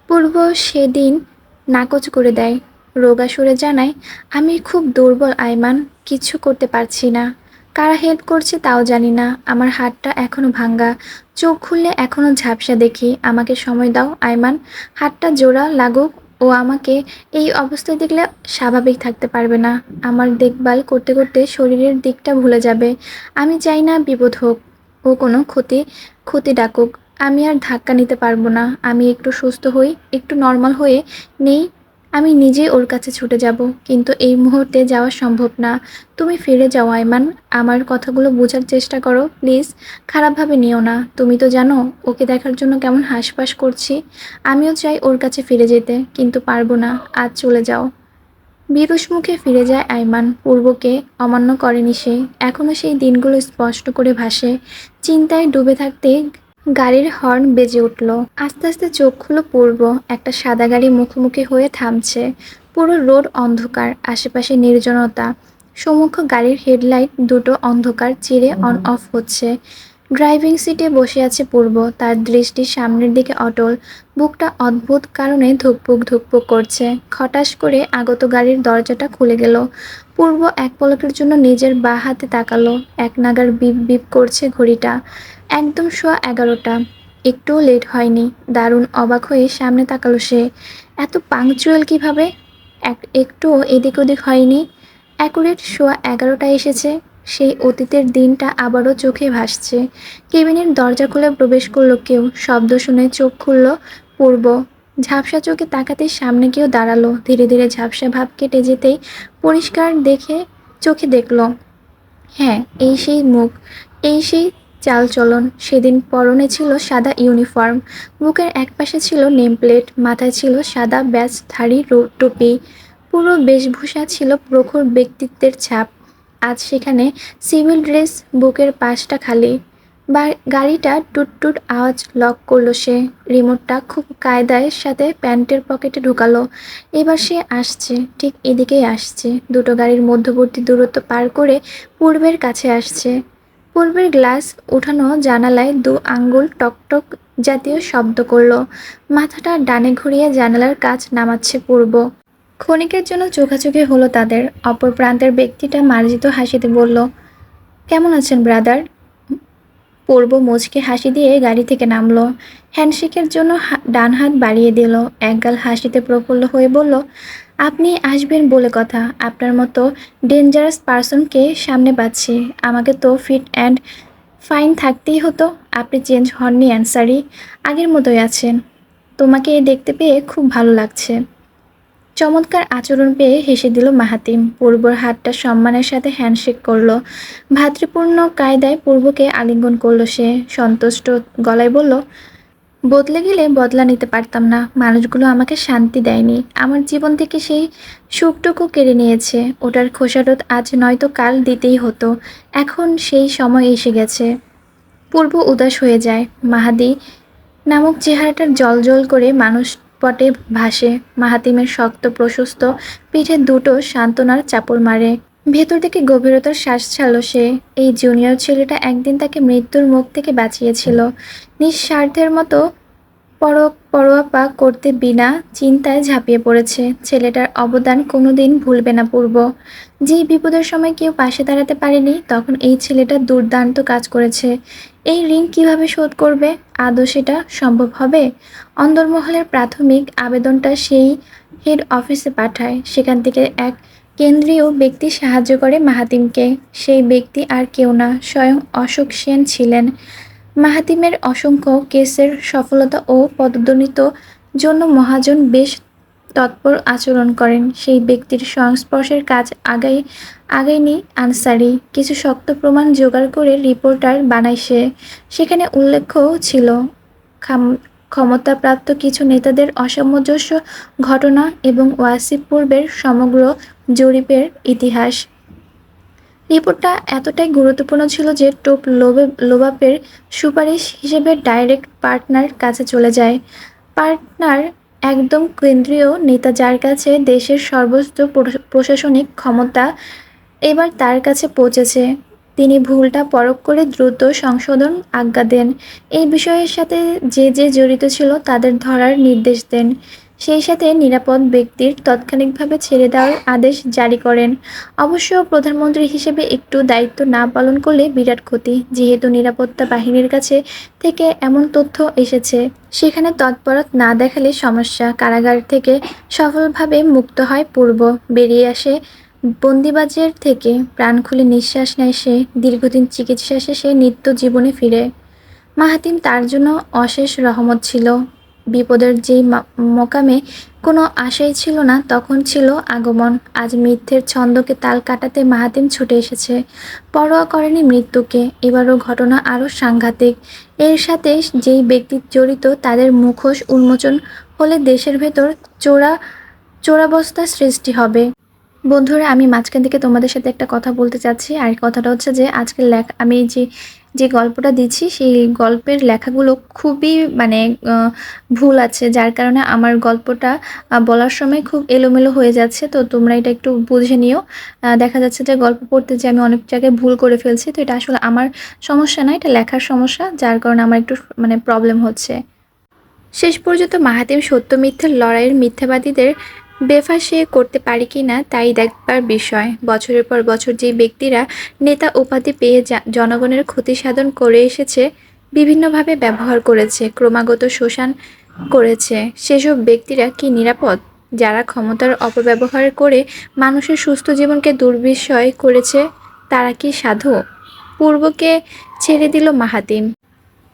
পূর্ব সেদিন নাকচ করে দেয়, রোগা সুরে জানায়, আমি খুব দুর্বল আইমান, কিছু করতে পারছি না। কারা হেল্প করছে তাও জানি না, আমার হাতটা এখনো ভাঙ্গা, চোখ খুললে এখনো ঝাপসা দেখি। আমাকে সময় দাও আইমান, হাতটা জোড়া লাগুক। ও আমাকে এই অবস্থায় দেখলে স্বাভাবিক থাকতে পারবে না। আমার দেখভাল করতে করতে শরীরের দিকটা ভুলে যাবে। আমি চাই না বিপদ হোক, ও কোনো ক্ষতি ক্ষতি ডাকুক। আমি আর ধাক্কা নিতে পারবো না। আমি একটু সুস্থ হই, একটু নর্মাল হয়ে নেই, আমি নিজেই ওর কাছে ছুটে যাব। কিন্তু এই মুহূর্তে যাওয়া সম্ভব না। তুমি ফিরে যাও আয়মান, আমার কথাগুলো বোঝার চেষ্টা করো প্লিজ। খারাপভাবে নিও না, তুমি তো জানো ওকে দেখার জন্য কেমন হাঁসফাঁস করছি। আমিও চাই ওর কাছে ফিরে যেতে, কিন্তু পারবো না। আজ চলে যাও। বিরস মুখে ফিরে যায় আইমান। পূর্বকে অমান্য করেনি সে, এখনো সেই দিনগুলো স্পষ্ট করে ভাসে। চিন্তায় ডুবে থাকতে গাড়ির হর্ন বেজে উঠল। আস্তে আস্তে চোখ খুলো পূর্ব। একটা সাদা গাড়ি মুখোমুখি হয়ে থামছে। পুরো রোড অন্ধকার, আশেপাশে নির্জনতা। সম্মুখ গাড়ির হেডলাইট দুটো অন্ধকার চিরে অন অফ হচ্ছে। ড্রাইভিং সিটে বসে আছে পূর্ব, তার দৃষ্টি সামনের দিকে অটল। বুকটা অদ্ভুত কারণে ধুকপুক ধুকপুক করছে। খটাস করে আগত গাড়ির দরজাটা খুলে গেল। পূর্ব এক পলকের জন্য নিজের বাঁ হাতে তাকালো। এক নাগার বিপ বিপ করছে ঘড়িটা। একদম সোয়া 11টা। একটুও লেট হয়নি। দারুণ অবাক হয়ে সামনে তাকালো সে। এত পাংচুয়াল কিভাবে? একটুও এদিক ওদিক হয়নি। অ্যাকুরেট সোয়া 11টায় এসেছে। সেই অতীতের দিনটা আবারও চোখে ভাসছে। কেবিনের দরজা খুলে প্রবেশ করলো কেউ। শব্দ শুনে চোখ খুলল পূর্ব। ঝাপসা চোখে তাকাতেই সামনে কেউ দাঁড়ালো। ধীরে ধীরে ঝাপসা ভাব কেটে যেতেই পরিষ্কার দেখে চোখে দেখল, হ্যাঁ, এই সেই মুখ, এই সেই চালচলন। সেদিন পরনে ছিল সাদা ইউনিফর্ম, বুকের একপাশে ছিল নেম প্লেট, মাথায় ছিল সাদা ব্যাজধারী টুপি। পুরো বেশভূষা ছিল প্রখর ব্যক্তিত্বের ছাপ। আজ সেখানে সিভিল ড্রেস, বুকের পাশটা খালি। বা গাড়িটা টুট আওয়াজ লক করলো সে। রিমোটটা খুব কায়দার সাথে প্যান্টের পকেটে ঢুকালো। এবার সে আসছে, ঠিক এদিকেই আসছে। দুটো গাড়ির মধ্যবর্তী দূরত্ব পার করে পূর্বের কাছে আসছে। পূর্বের গ্লাস উঠানো জানালায় দু আঙ্গুল টকটক জাতীয় শব্দ করলো। মাথাটা ডানে ঘুরিয়ে জানালার কাচ নামাচ্ছে পূর্ব। ক্ষণিকের জন্য চোখাচোখি হলো তাদের। অপর প্রান্তের ব্যক্তিটা মার্জিত হাসিতে বলল, কেমন আছেন ব্রাদার? পূর্ব মুচকি হাসি দিয়ে গাড়ি থেকে নামলো। হ্যান্ডশেকের জন্য ডান হাত বাড়িয়ে দিল। একগাল হাসিতে প্রফুল্ল হয়ে বলল, আপনি আসবেন বলে কথা। আপনার মতো ডেঞ্জারাস পার্সনকে সামনে পাচ্ছি। আমাকে তো ফিট অ্যান্ড ফাইন থাকতেই হতো। আপনি চেঞ্জ হননি অ্যান্সারি, আগের মতোই আছেন। তোমাকে দেখতে পেয়ে খুব ভালো লাগছে। চমৎকার আচরণ পেয়ে হেসে দিল মাহাতিম। পূর্বর হাতটা সম্মানের সাথে হ্যান্ডশেক করলো। ভ্রাতৃপূর্ণ কায়দায় পূর্বকে আলিঙ্গন করলো সে। সন্তুষ্ট গলায় বলল, বদলে গেলে বদলা নিতে পারতাম না। মানুষগুলো আমাকে শান্তি দেয়নি, আমার জীবন থেকে সেই সুখটুকু কেড়ে নিয়েছে। ওটার খোসারত আজ নয়তো কাল দিতেই হতো। এখন সেই সময় এসে গেছে। পূর্ব উদাস হয়ে যায়। মাহাদি নামক চেহারাটার জ্বলজ্বল করে মানুষ পটে ভাসে। মাহাতিমের শক্ত প্রশস্ত পিঠে দুটো সান্ত্বনার চাপড় মারে। ভেতর থেকে গভীরতার শ্বাস ছাড়ল সে। এই জুনিয়র ছেলেটা একদিন তাকে মৃত্যুর মুখ থেকে বাঁচিয়েছিল। নিঃস্বার্থের মতো পরোয়া করতে বিনা চিন্তায় ঝাঁপিয়ে পড়েছে। ছেলেটার অবদান কোনোদিন ভুলবে না পূর্ব। যে বিপদের সময় কেউ পাশে দাঁড়াতে পারেনি, তখন এই ছেলেটা দুর্দান্ত কাজ করেছে। এই ঋণ কিভাবে শোধ করবে? আদৌ সেটা সম্ভব হবে? অন্দরমহলের প্রাথমিক আবেদনটা সেই হেড অফিসে পাঠায়। সেখান থেকে এক কেন্দ্রীয় ব্যক্তি সাহায্য করে মাহাতিমকে। সেই ব্যক্তি আর কেউ না, স্বয়ং অশোক সেন ছিলেন। মাহাতিমের অসংখ্য কেসের সফলতা ও পদোন্নতির জন্য মহাজন বেশ তৎপর আচরণ করেন। সেই ব্যক্তির সংস্পর্শের কাজ আগায়নি আনসারি। কিছু শক্ত প্রমাণ জোগাড় করে রিপোর্টার বানায় সে। সেখানে উল্লেখ ছিল ক্ষমতাপ্রাপ্ত কিছু নেতাদের অসামঞ্জস্য ঘটনা এবং ওয়াসিফ পূর্বের সমগ্র জরিপের ইতিহাস। রিপোর্টটা এতটাই গুরুত্বপূর্ণ ছিল যে টোপ লোবাপের সুপারিশ হিসেবে ডাইরেক্ট পার্টনার কাছে চলে যায়। পার্টনার একদম কেন্দ্রীয় নেতা, যার কাছে দেশের সর্বোচ্চ প্রশাসনিক ক্ষমতা এবার তার কাছে পৌঁছেছে। তিনি ভুলটা পরখ করে দ্রুত সংশোধন আজ্ঞা দেন। এই বিষয়ের সাথে যে জড়িত ছিল তাদের ধরার নির্দেশ দেন। সেই সাথে নিরাপদ ব্যক্তির তাৎক্ষণিকভাবে ছেড়ে দেওয়ার আদেশ জারি করেন। অবশ্য প্রধানমন্ত্রী হিসেবে একটু দায়িত্ব না পালন করলে বিরাট ক্ষতি, যেহেতু নিরাপত্তা বাহিনীর কাছে থেকে এমন তথ্য এসেছে। সেখানে তৎপরতা না দেখালে সমস্যা। কারাগার থেকে সফলভাবে মুক্ত হয় পূর্ব, বেরিয়ে আসে বন্দিবাজের থেকে, প্রাণ খুলে নিঃশ্বাস নেয় সে। দীর্ঘদিন চিকিৎসা শেষে নিত্য জীবনে ফিরে। মাহাতিম তার জন্য অশেষ রহমত ছিল। বিপদের যেই মোকামে কোনো আশাই ছিল না, তখন ছিল আগমন। আজ মিথ্যের ছন্দকে তাল কাটাতে মাহাতিম ছুটে এসেছে। পরোয়া করেনি মৃত্যুকে। এবারও ঘটনা আরও সাংঘাতিক। এর সাথে যেই ব্যক্তি জড়িত তাদের মুখোশ উন্মোচন হলে দেশের ভেতর চোরাবস্তা সৃষ্টি হবে। বন্ধুরা, আমি মাঝখান থেকে তোমাদের সাথে একটা কথা বলতে চাচ্ছি। আর কথাটা হচ্ছে যে আজকের লেখা আমি যে গল্পটা দিচ্ছি, সেই গল্পের লেখাগুলো খুবই মানে ভুল আছে, যার কারণে আমার গল্পটা বলার সময় খুব এলোমেলো হয়ে যাচ্ছে। তো তোমরা এটা একটু বুঝে নিও। দেখা যাচ্ছে যে গল্প পড়তে যে আমি অনেক জায়গায় ভুল করে ফেলছি। তো এটা আসলে আমার সমস্যা না, এটা লেখার সমস্যা, যার কারণে আমার একটু মানে প্রবলেম হচ্ছে। শেষ পর্যন্ত মাহাতিম সত্য মিথ্যার লড়াইয়ের মিথ্যাবাদীদের বেফাঁসে করতে পারি কি না তাই দেখবার বিষয়। বছরের পর বছর যে ব্যক্তিরা নেতা উপাধি পেয়ে জনগণের ক্ষতি সাধন করে এসেছে, বিভিন্নভাবে ব্যবহার করেছে, ক্রমাগত শোষণ করেছে, সেসব ব্যক্তিরা কি নিরাপদ? যারা ক্ষমতার অপব্যবহার করে মানুষের সুস্থ জীবনকে দুর্বিষয় করেছে, তারা কি সাধু? পূর্বকে ছেড়ে দিল মাহাতিম।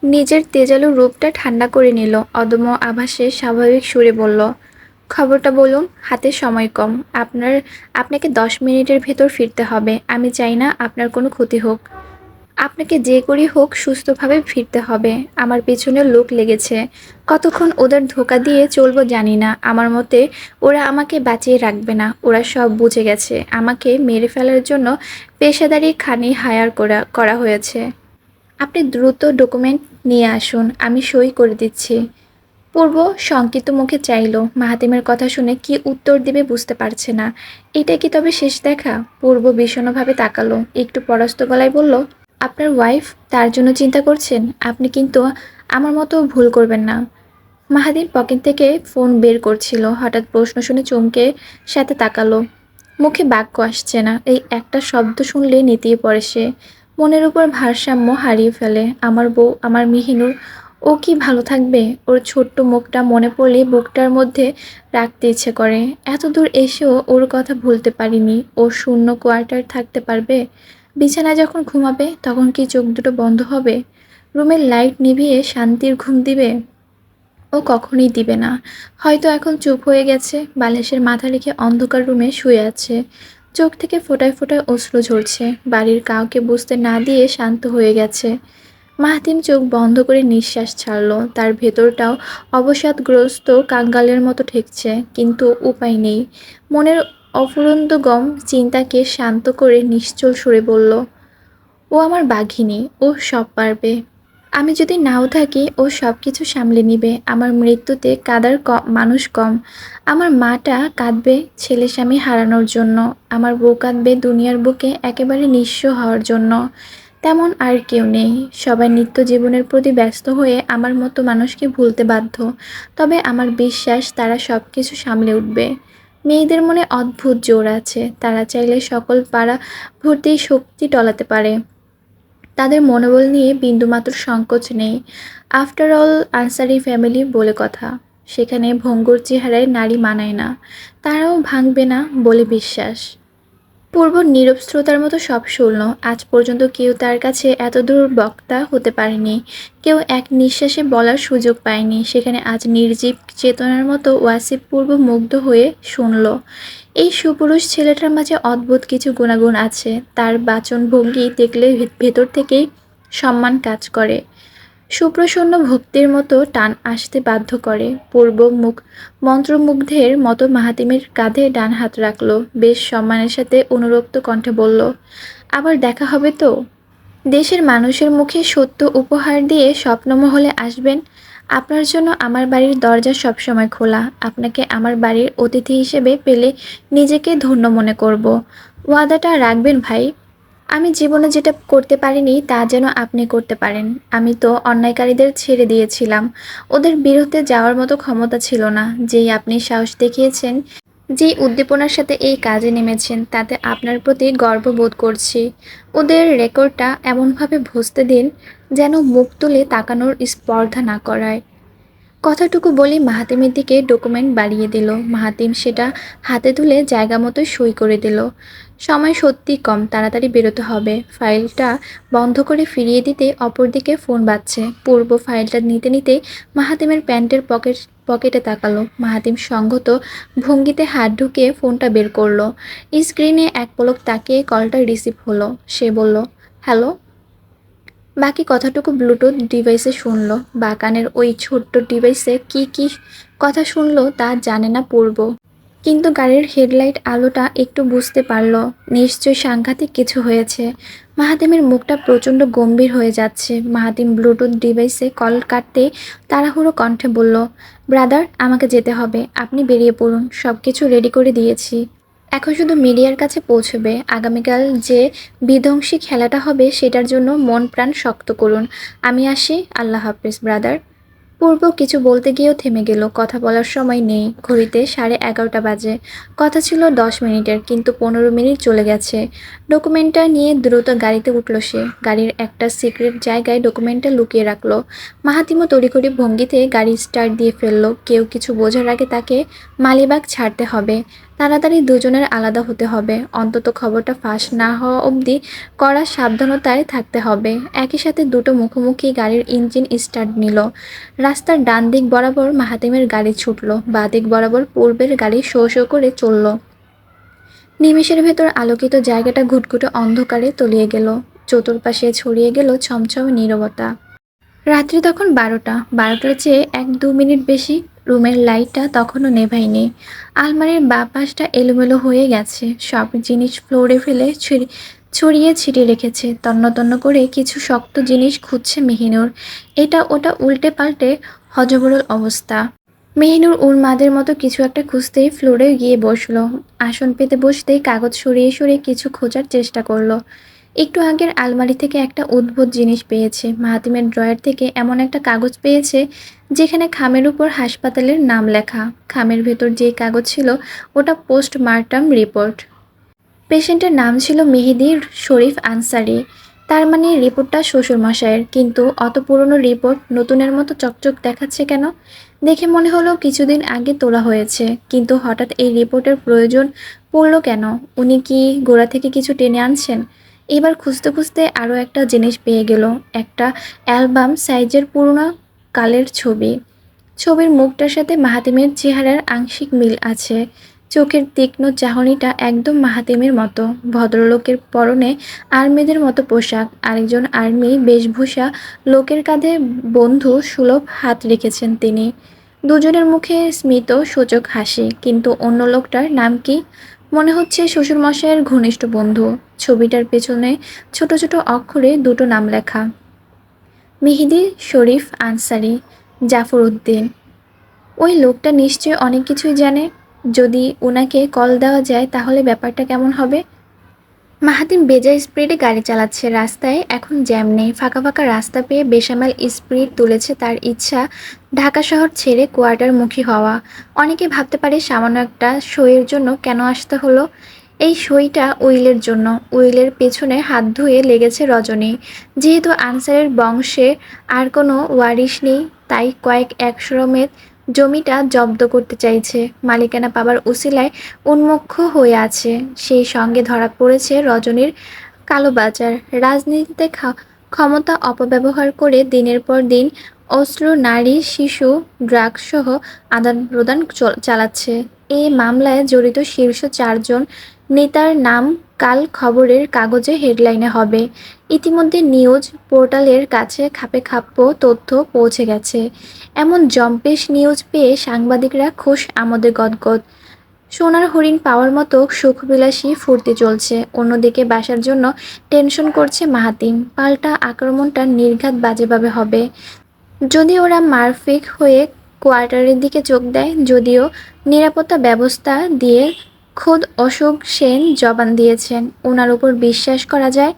নিজের তেজালো রূপটা ঠান্ডা করে নিল। অদম্য আভাসে স্বাভাবিক সুরে বলল, খবরটা বলুন, হাতে সময় কম। আপনাকে 10 মিনিটের ভেতর ফিরতে হবে। আমি চাই না আপনার কোনো ক্ষতি হোক। আপনাকে যে করেই হোক সুস্থভাবে ফিরতে হবে। আমার পেছনে লোক লেগেছে। কতক্ষণ ওদের ধোঁকা দিয়ে চলবো জানি না। আমার মতে ওরা আমাকে বাঁচিয়ে রাখবে না। ওরা সব বুঝে গেছে। আমাকে মেরে ফেলার জন্য পেশাদারি খানি হায়ার করা হয়েছে। আপনি দ্রুত ডকুমেন্ট নিয়ে আসুন, আমি সই করে দিচ্ছি। পূর্ব শঙ্কিত মুখে চাইল। মাহাতিমের কথা শুনে কি উত্তর দিবে বুঝতে পারছে না। এটা কি তবে শেষ দেখা? পূর্ব বিষণ্ণভাবে তাকালো, একটু পরাস্ত গলায় বলল, আপনার ওয়াইফ, তার জন্য চিন্তা করছেন? আপনি কিন্তু আমার মতো ভুল করবেন না। মাহাতিম পকেট থেকে ফোন বের করছিল। হঠাৎ প্রশ্ন শুনে চমকে সাথে তাকালো। মুখে বাক্য আসছে না। এই একটা শব্দ শুনলে নেতিয়ে পড়ে সে। মনের উপর ভারসাম্য হারিয়ে ফেলে। আমার বউ, আমার মিহিনুর, ও কি ভালো থাকবে? ওর ছোট্ট মুখটা মনে পড়লে বুকটার মধ্যে রাখতে ইচ্ছে করে। এত দূর এসেও ওর কথা ভুলতে পারিনি। ও শূন্য কোয়ার্টার থাকতে পারবে? বিছানায় যখন ঘুমাবে তখন কি চোখ দুটো বন্ধ হবে? রুমের লাইট নিভিয়ে শান্তির ঘুম দিবে? ও কখনোই দিবে না। হয়তো এখন চুপ হয়ে গেছে, বালিশের মাথা রেখে অন্ধকার রুমে শুয়ে আছে। চোখ থেকে ফোঁটায় ফোঁটায় অশ্রু ঝরছে। বাড়ির কাউকে বুঝতে না দিয়ে শান্ত হয়ে গেছে। মাহাতিম চোখ বন্ধ করে নিঃশ্বাস ছাড়ল। তার ভেতরটাও অবসাদগ্রস্ত কাঙ্গালের মতো ঠেকছে, কিন্তু উপায় নেই। মনের অফুরন্ত চিন্তাকে শান্ত করে নিশ্চল সুরে বলল, ও আমার বাঘিনী, ও সব পারবে। আমি যদি নাও থাকি ও সব কিছু সামলে নিবে। আমার মৃত্যুতে কাঁদার মানুষ কম। আমার মাটা কাঁদবে ছেলে স্বামী হারানোর জন্য। আমার বউ কাঁদবে দুনিয়ার বুকে একেবারে নিঃস্ব হওয়ার জন্য। তেমন আর কেউ নেই। সবাই নিত্য জীবনের প্রতি ব্যস্ত হয়ে আমার মতো মানুষকে ভুলতে বাধ্য। তবে আমার বিশ্বাস তারা সব কিছু সামলে উঠবে। মেয়েদের মনে অদ্ভুত জোর আছে। তারা চাইলে সকল পাড়া ভর্তি শক্তি টলাতে পারে। তাদের মনোবল নিয়ে বিন্দুমাত্র সংকোচ নেই। আফটার অল আনসারি ফ্যামিলি বলে কথা। সেখানে ভঙ্গুর চেহারায় নারী মানায় না। তারাও ভাঙবে না বলে বিশ্বাস। পূর্ব নীরব শ্রোতার মতো সব শুনল। আজ পর্যন্ত কেউ তার কাছে এতদূর বক্তা হতে পারেনি। কেউ এক নিঃশ্বাসে বলার সুযোগ পায়নি। সেখানে আজ নির্জীব চেতনার মতো ওয়াসিফ পূর্ব মুগ্ধ হয়ে শুনল। এই সুপুরুষ ছেলেটার মাঝে অদ্ভুত কিছু গুণাগুণ আছে। তার বাচনভঙ্গি দেখলে ভেতর থেকেই সম্মান কাজ করে। সুপ্রসন্ন ভক্তির মতো টান আসতে বাধ্য করে। পূর্ব মন্ত্রমুগ্ধের মতো মাহাতিমের কাঁধে ডান হাত রাখল। বেশ সম্মানের সাথে অনুরক্ত কণ্ঠে বলল, আবার দেখা হবে তো? দেশের মানুষের মুখে সত্য উপহার দিয়ে স্বপ্নমহলে আসবেন। আপনার জন্য আমার বাড়ির দরজা সবসময় খোলা। আপনাকে আমার বাড়ির অতিথি হিসেবে পেলে নিজেকে ধন্য মনে করব। ওয়াদাটা রাখবেন ভাই? আমি জীবনে যেটা করতে পারিনি তা যেন আপনি করতে পারেন। আমি তো অন্যায়কারীদের ছেড়ে দিয়েছিলাম। ওদের বিরুদ্ধে যাওয়ার মতো ক্ষমতা ছিল না। যেই আপনি সাহস দেখিয়েছেন, যেই উদ্দীপনার সাথে এই কাজে নেমেছেন, তাতে আপনার প্রতি গর্ববোধ করছি। ওদের রেকর্ডটা এমনভাবে ভসতে দিন যেন মুখ তুলে তাকানোর স্পর্ধা না করায়। কথাটুকু বলেই মাহাতিমের দিকে ডকুমেন্ট বাড়িয়ে দিল। মাহাতিম সেটা হাতে তুলে জায়গা মতো সই করে দিল। সময় সত্যি কম, তাড়াতাড়ি বেরোতে হবে। ফাইলটা বন্ধ করে ফিরিয়ে দিতে অপরদিকে ফোন বাজছে। পূর্ব ফাইলটা নিতে নিতে মাহাতিমের প্যান্টের পকেটে তাকালো। মাহাতিম সংগত ভঙ্গিতে হাত ঢুকিয়ে ফোনটা বের করলো। স্ক্রিনে এক পলক তাকিয়ে কলটা রিসিভ হলো। সে বলল, হ্যালো। বাকি কথাটুকু ব্লুটুথ ডিভাইসে শুনলো। বা কানের ওই ছোট্ট ডিভাইসে কি কি কথা শুনলো তা জানে না পূর্ব। কিন্তু গাড়ির হেডলাইট আলোটা একটু বুঝতে পারলো। নিশ্চয়ই সাংঘাতিক কিছু হয়েছে। মাহাতিমের মুখটা প্রচণ্ড গম্ভীর হয়ে যাচ্ছে। মাহাতিম ব্লুটুথ ডিভাইসে কল কাটতে তাড়াহুড়ো কণ্ঠে বলল, ব্রাদার, আমাকে যেতে হবে। আপনি বেরিয়ে পড়ুন। সব কিছু রেডি করে দিয়েছি। এখন শুধু মিডিয়ার কাছে পৌঁছবে। আগামীকাল যে বিধ্বংসী খেলাটা হবে সেটার জন্য মন প্রাণ শক্ত করুন। আমি আসি। আল্লাহ হাফেজ ব্রাদার। পূর্ব কিছু বলতে গিয়েও থেমে গেল। কথা বলার সময় নেই। ঘড়িতে 11:30 বাজে। কথা ছিল 10 মিনিটের, কিন্তু 15 মিনিট চলে গেছে। ডকুমেন্টটা নিয়ে দ্রুত গাড়িতে উঠল সে। গাড়ির একটা সিক্রেট জায়গায় ডকুমেন্টটা লুকিয়ে রাখলো। মাহাতিমও তড়িঘড়ি ভঙ্গিতে গাড়ি স্টার্ট দিয়ে ফেললো। কেউ কিছু বোঝার আগে তাকে মালিবাগ ছাড়তে হবে। তাড়াতাড়ি দুজনের আলাদা হতে হবে। অন্তত খবরটা ফাঁস না হওয়া অবধি কড়া সাবধানতায় থাকতে হবে। একই সাথে দুটো মুখোমুখি গাড়ির ইঞ্জিন স্টার্ট নিল। রাস্তার ডান দিক বরাবর মাহাতিমের গাড়ি ছুটল। বাঁ দিক বরাবর পূর্বের গাড়ি শো শো করে চলল। নিমেষের ভেতর আলোকিত জায়গাটা ঘুটঘুটে অন্ধকারে তলিয়ে গেল। চতুর্পাশে ছড়িয়ে গেল ছমছম নীরবতা। রাত্রি তখন 12টার চেয়ে 1-2 মিনিট বেশি। রুমের লাইটটা তখনও নেভায়নি। আলমারির বাঁ পাশটা এলোমেলো হয়ে গেছে। সব জিনিস ফ্লোরে ফেলে ছড়িয়ে ছিটিয়ে রেখেছে। তন্ন তন্ন করে কিছু শক্ত জিনিস খুঁজছে মেহিনুর। এটা ওটা উল্টে পাল্টে হযবরল অবস্থা। মেহিনুর উন্মাদের মতো কিছু একটা খুঁজতেই ফ্লোরে গিয়ে বসলো। আসন পেতে বসতেই কাগজ সরিয়ে সরিয়ে কিছু খোঁজার চেষ্টা করলো। একটু আগের আলমারি থেকে একটা অদ্ভুত জিনিস পেয়েছে। মাহাতিমের ড্রয়ার থেকে এমন একটা কাগজ পেয়েছে যেখানে খামের উপর হাসপাতালের নাম লেখা। খামের ভেতর যে কাগজ ছিল ওটা পোস্টমার্টাম রিপোর্ট। পেশেন্টের নাম ছিল মেহেদী শরীফ আনসারি। তার মানে রিপোর্টটা শ্বশুরমশায়ের। কিন্তু অত পুরনো রিপোর্ট নতুনের মতো চকচক দেখাচ্ছে কেন? দেখে মনে হলো কিছুদিন আগে তোলা হয়েছে। কিন্তু হঠাৎ এই রিপোর্টের প্রয়োজন পড়লো কেন? উনি কি গোড়া থেকে কিছু টেনে আনছেন? এবার খুঁজতে খুঁজতে আরও একটা জিনিস পেয়ে গেল। একটা অ্যালবাম সাইজের পুরনো কালের ছবি। ছবির মুখটার সাথে মাহাতিমের চেহারার আংশিক মিল আছে। চোখের তীক্ষ্ণ চাহনিটা একদম মাহাতিমের মতো। ভদ্রলোকের পরনে আর্মিদের মতো পোশাক। আরেকজন আর্মি বেশভূষা লোকের কাঁধে বন্ধু সুলভ হাত রেখেছেন তিনি। দুজনের মুখে স্মিত সূচক হাসি। কিন্তু অন্য লোকটার নাম কি? মনে হচ্ছে শ্বশুরমশাইয়ের ঘনিষ্ঠ বন্ধু। ছবিটার পেছনে ছোট ছোট অক্ষরে দুটো নাম লেখা, মেহেদী শরীফ আনসারি, জাফর উদ্দিন। ওই লোকটা নিশ্চয়ই অনেক কিছুই জানে। যদি উনাকে কল দেওয়া যায় তাহলে ব্যাপারটা কেমন হবে? মাহাতিম বেজায় স্পিডে গাড়ি চালাচ্ছে। রাস্তায় এখন জ্যাম নেই। ফাঁকা ফাঁকা রাস্তা পেয়ে বেসামাল স্পিড তুলেছে তার ইচ্ছা ঢাকা শহর ছেড়ে কোয়ার্টারমুখী হওয়া। অনেকে ভাবতে পারে সামান্য একটা সইয়ের জন্য কেন আসতে হলো। এই সইটা উইলের জন্য। উইলের পেছনে হাত ধুয়ে লেগেছে রজনী। যেহেতু আনসারের বংশে আর কোনো ওয়ারিশ নেই, তাই কয়েক একশরমের জমিটা জব্দ করতে চাইছে। মালিকানা পাবার উসিলায় উন্মুখ হয়ে আছে। সেই সঙ্গে ধরা পড়েছে রজনীর কালোবাজার। রাজনীতিতে ক্ষমতা অপব্যবহার করে দিনের পর দিন অস্ত্র, নারী, শিশু, ড্রাগসহ আদান প্রদান চালাচ্ছে। এ মামলায় জড়িত শীর্ষ 4 জন নেতার নাম কাল খবরের কাগজে হেডলাইনে হবে। ইতিমধ্যে নিউজ পোর্টালের কাছে খাপে খাপ্য তথ্য পৌঁছে গেছে। এমন জম্পেশ নিউজ পেয়ে সাংবাদিকরা খোশ আমোদে গদগদ। সোনার হরিণ পাওয়ার মতো সুখবিলাসী ফুর্তি চলছে। অন্যদিকে বাসার জন্য টেনশন করছে মাহাতিম। পাল্টা আক্রমণটা নির্ঘাত বাজেভাবে হবে। যদি ওরা মারফিক হয়ে কোয়ার্টারের দিকে চোখ দেয়, যদিও নিরাপত্তা ব্যবস্থা দিয়ে খোদ অশোক সেন জবান দিয়েছেন ওনার উপর বিশ্বাস করা যায়।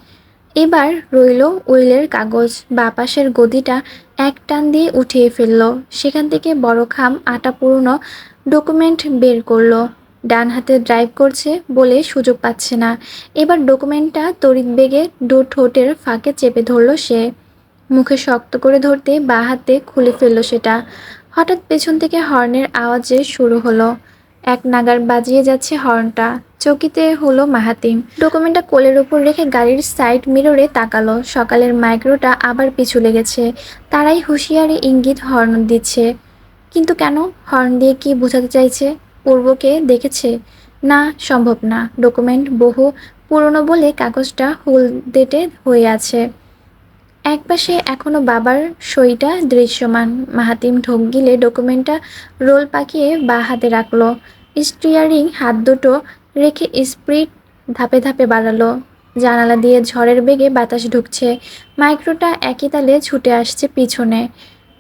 এবার রইল উইলের কাগজ। বাঁ পাশের গদিটা এক টান দিয়ে উঠিয়ে ফেলল, সেখান থেকে বড় খাম আটা পুরনো ডকুমেন্ট বের করলো। ডান হাতে ড্রাইভ করছে বলে সুযোগ পাচ্ছে না। এবার ডকুমেন্টটা তড়িৎ বেগে ঠোঁটের ফাঁকে চেপে ধরল সে। মুখে শক্ত করে ধরতে বাঁ হাতে খুলে ফেলল সেটা। হঠাৎ পেছন থেকে হর্নের আওয়াজে শুরু হলো। এক নাগার বাজিয়ে যাচ্ছে হর্নটা। চকিতে হলো মাহাতিম। ডকুমেন্টটা কোলের উপর রেখে গাড়ির সাইড মিররে তাকালো। সকালের মাইক্রোটা আবার পিছু লেগেছে। তারাই হুঁশিয়ারি ইঙ্গিত হর্ন দিচ্ছে। কিন্তু কেন? হর্ন দিয়ে কি বোঝাতে চাইছে? পূর্বকে দেখেছে? না, সম্ভব না। ডকুমেন্ট বহু পুরনো বলে কাগজটা হলদেটে হয়ে আছে। একপাশে এখনো বাবার সইটা দৃশ্যমান। মাহাতিম ঢোক গিলে ডকুমেন্টটা রোল পাকিয়ে বাঁ হাতে রাখলো। স্টিয়ারিং হাত দুটো রেখে স্পিড ধাপে ধাপে বাড়ালো। জানালা দিয়ে ঝড়ের বেগে বাতাস ঢুকছে। মাইক্রোটা একই তালে ছুটে আসছে পিছনে।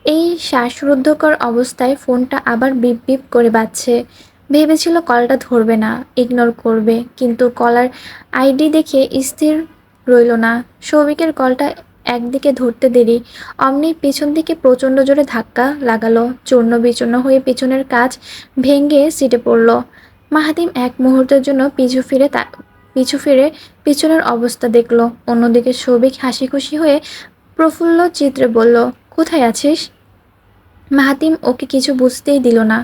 এই শ্বাসরুদ্ধকর অবস্থায় ফোনটা আবার বিপ বিপ করে বাজছে। ভেবেছিল কলটা ধরবে না, ইগনোর করবে, কিন্তু কলার আইডি দেখে স্থির রইল না। সৌভিকের কলটা একদিকে ধরতে দেরি, অমনি পিছন দিকে প্রচণ্ড জোরে ধাক্কা লাগালো। চূর্ণ বিচূর্ণ হয়ে পিছনের কাঁচ ভেঙে সিটে পড়ল। মাহাতিম এক মুহূর্তের জন্য পিছু ফিরে পিছনের অবস্থা দেখল। অন্যদিকে সৌভিক হাসি খুশি হয়ে প্রফুল্ল চিত্রে বলল, কোথায় আছিস? মাহাতিম ওকে কিছু বুঝতেই দিল না।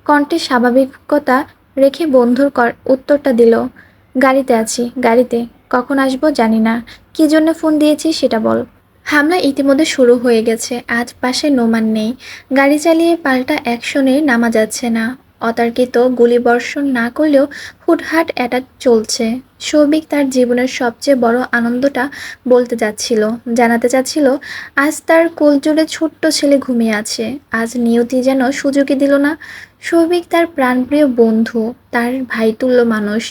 কণ্ঠে স্বাভাবিকতা রেখে বন্ধুর উত্তরটা দিল, গাড়িতে আছি, গাড়িতে। কখন আসবো জানি না। কী জন্য ফোন দিয়েছিস সেটা বল। হামলা ইতিমধ্যে শুরু হয়ে গেছে। আজ পাশে নোমান নেই। গাড়ি চালিয়ে পাল্টা অ্যাকশনে নামা যাচ্ছে না। অতর্কিত গুলিবর্ষণ না করলেও হুটহাট অ্যাটাক চলছে। সৌভিক তার জীবনের সবচেয়ে বড় আনন্দটা বলতে যাচ্ছিল, জানাতে চাচ্ছিল। আজ তার কোলজোড়ে ছোট্ট ছেলে ঘুমিয়ে আছে। আজ নিয়তি যেন সুযোগই দিল না। সৌভিক তার প্রাণপ্রিয় বন্ধু, তার ভাইতুল্য মানুষ,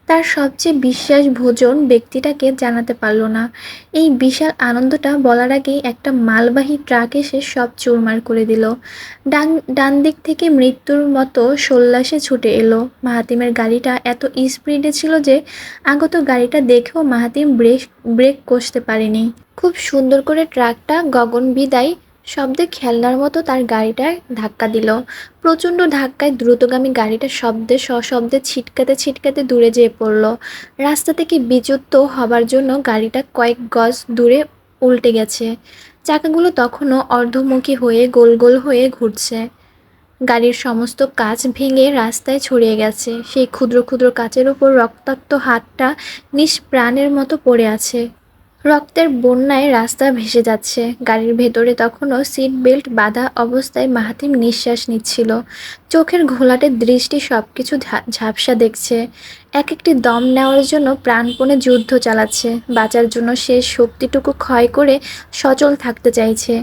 তার সবচেয়ে বিশ্বাসভাজন ব্যক্তিটাকে জানাতে পারল না। এই বিশাল আনন্দটা বলার আগেই একটা মালবাহী ট্রাক এসে সব চুরমার করে দিল। ডান ডান দিক থেকে মৃত্যুর মতো সোল্লাসে ছুটে এলো। মাহাতিমের গাড়িটা এত স্পিডে ছিল যে আগত গাড়িটা দেখেও মাহাতিম ব্রেক ব্রেক কষতে পারেনি। খুব সুন্দর করে ট্রাকটা গগন বিদায় শব্দে খেলনার মতো তার গাড়িটায় ধাক্কা দিল। প্রচণ্ড ধাক্কায় দ্রুতগামী গাড়িটা সশব্দে ছিটকাতে ছিটকাতে দূরে যেয়ে পড়ল। রাস্তা থেকে বিচ্যুত হবার জন্য গাড়িটা কয়েক গজ দূরে উল্টে গেছে। চাকাগুলো তখনও অর্ধমুখী হয়ে গোল গোল হয়ে ঘুরছে। গাড়ির সমস্ত কাঁচ ভেঙে রাস্তায় ছড়িয়ে গেছে। সেই ক্ষুদ্র ক্ষুদ্র কাচের উপর রক্তাক্ত হাতটা নিষ্প্রাণের মতো পড়ে আছে। রক্তের বন্যায় রাস্তা ভেসে যাচ্ছে। গাড়ির ভেতরে তখনও সিট বেল্ট বাঁধা অবস্থায় মাহাতিম নিঃশ্বাস নিচ্ছিল। চোখের ঘোলাটে দৃষ্টি সবকিছু ঝাপসা দেখছে। এক একটি দম নেওয়ার জন্য প্রাণপণে যুদ্ধ চালাচ্ছে। বাঁচার জন্য শেষ শক্তিটুকু ক্ষয় করে সচল থাকতে চাইছে।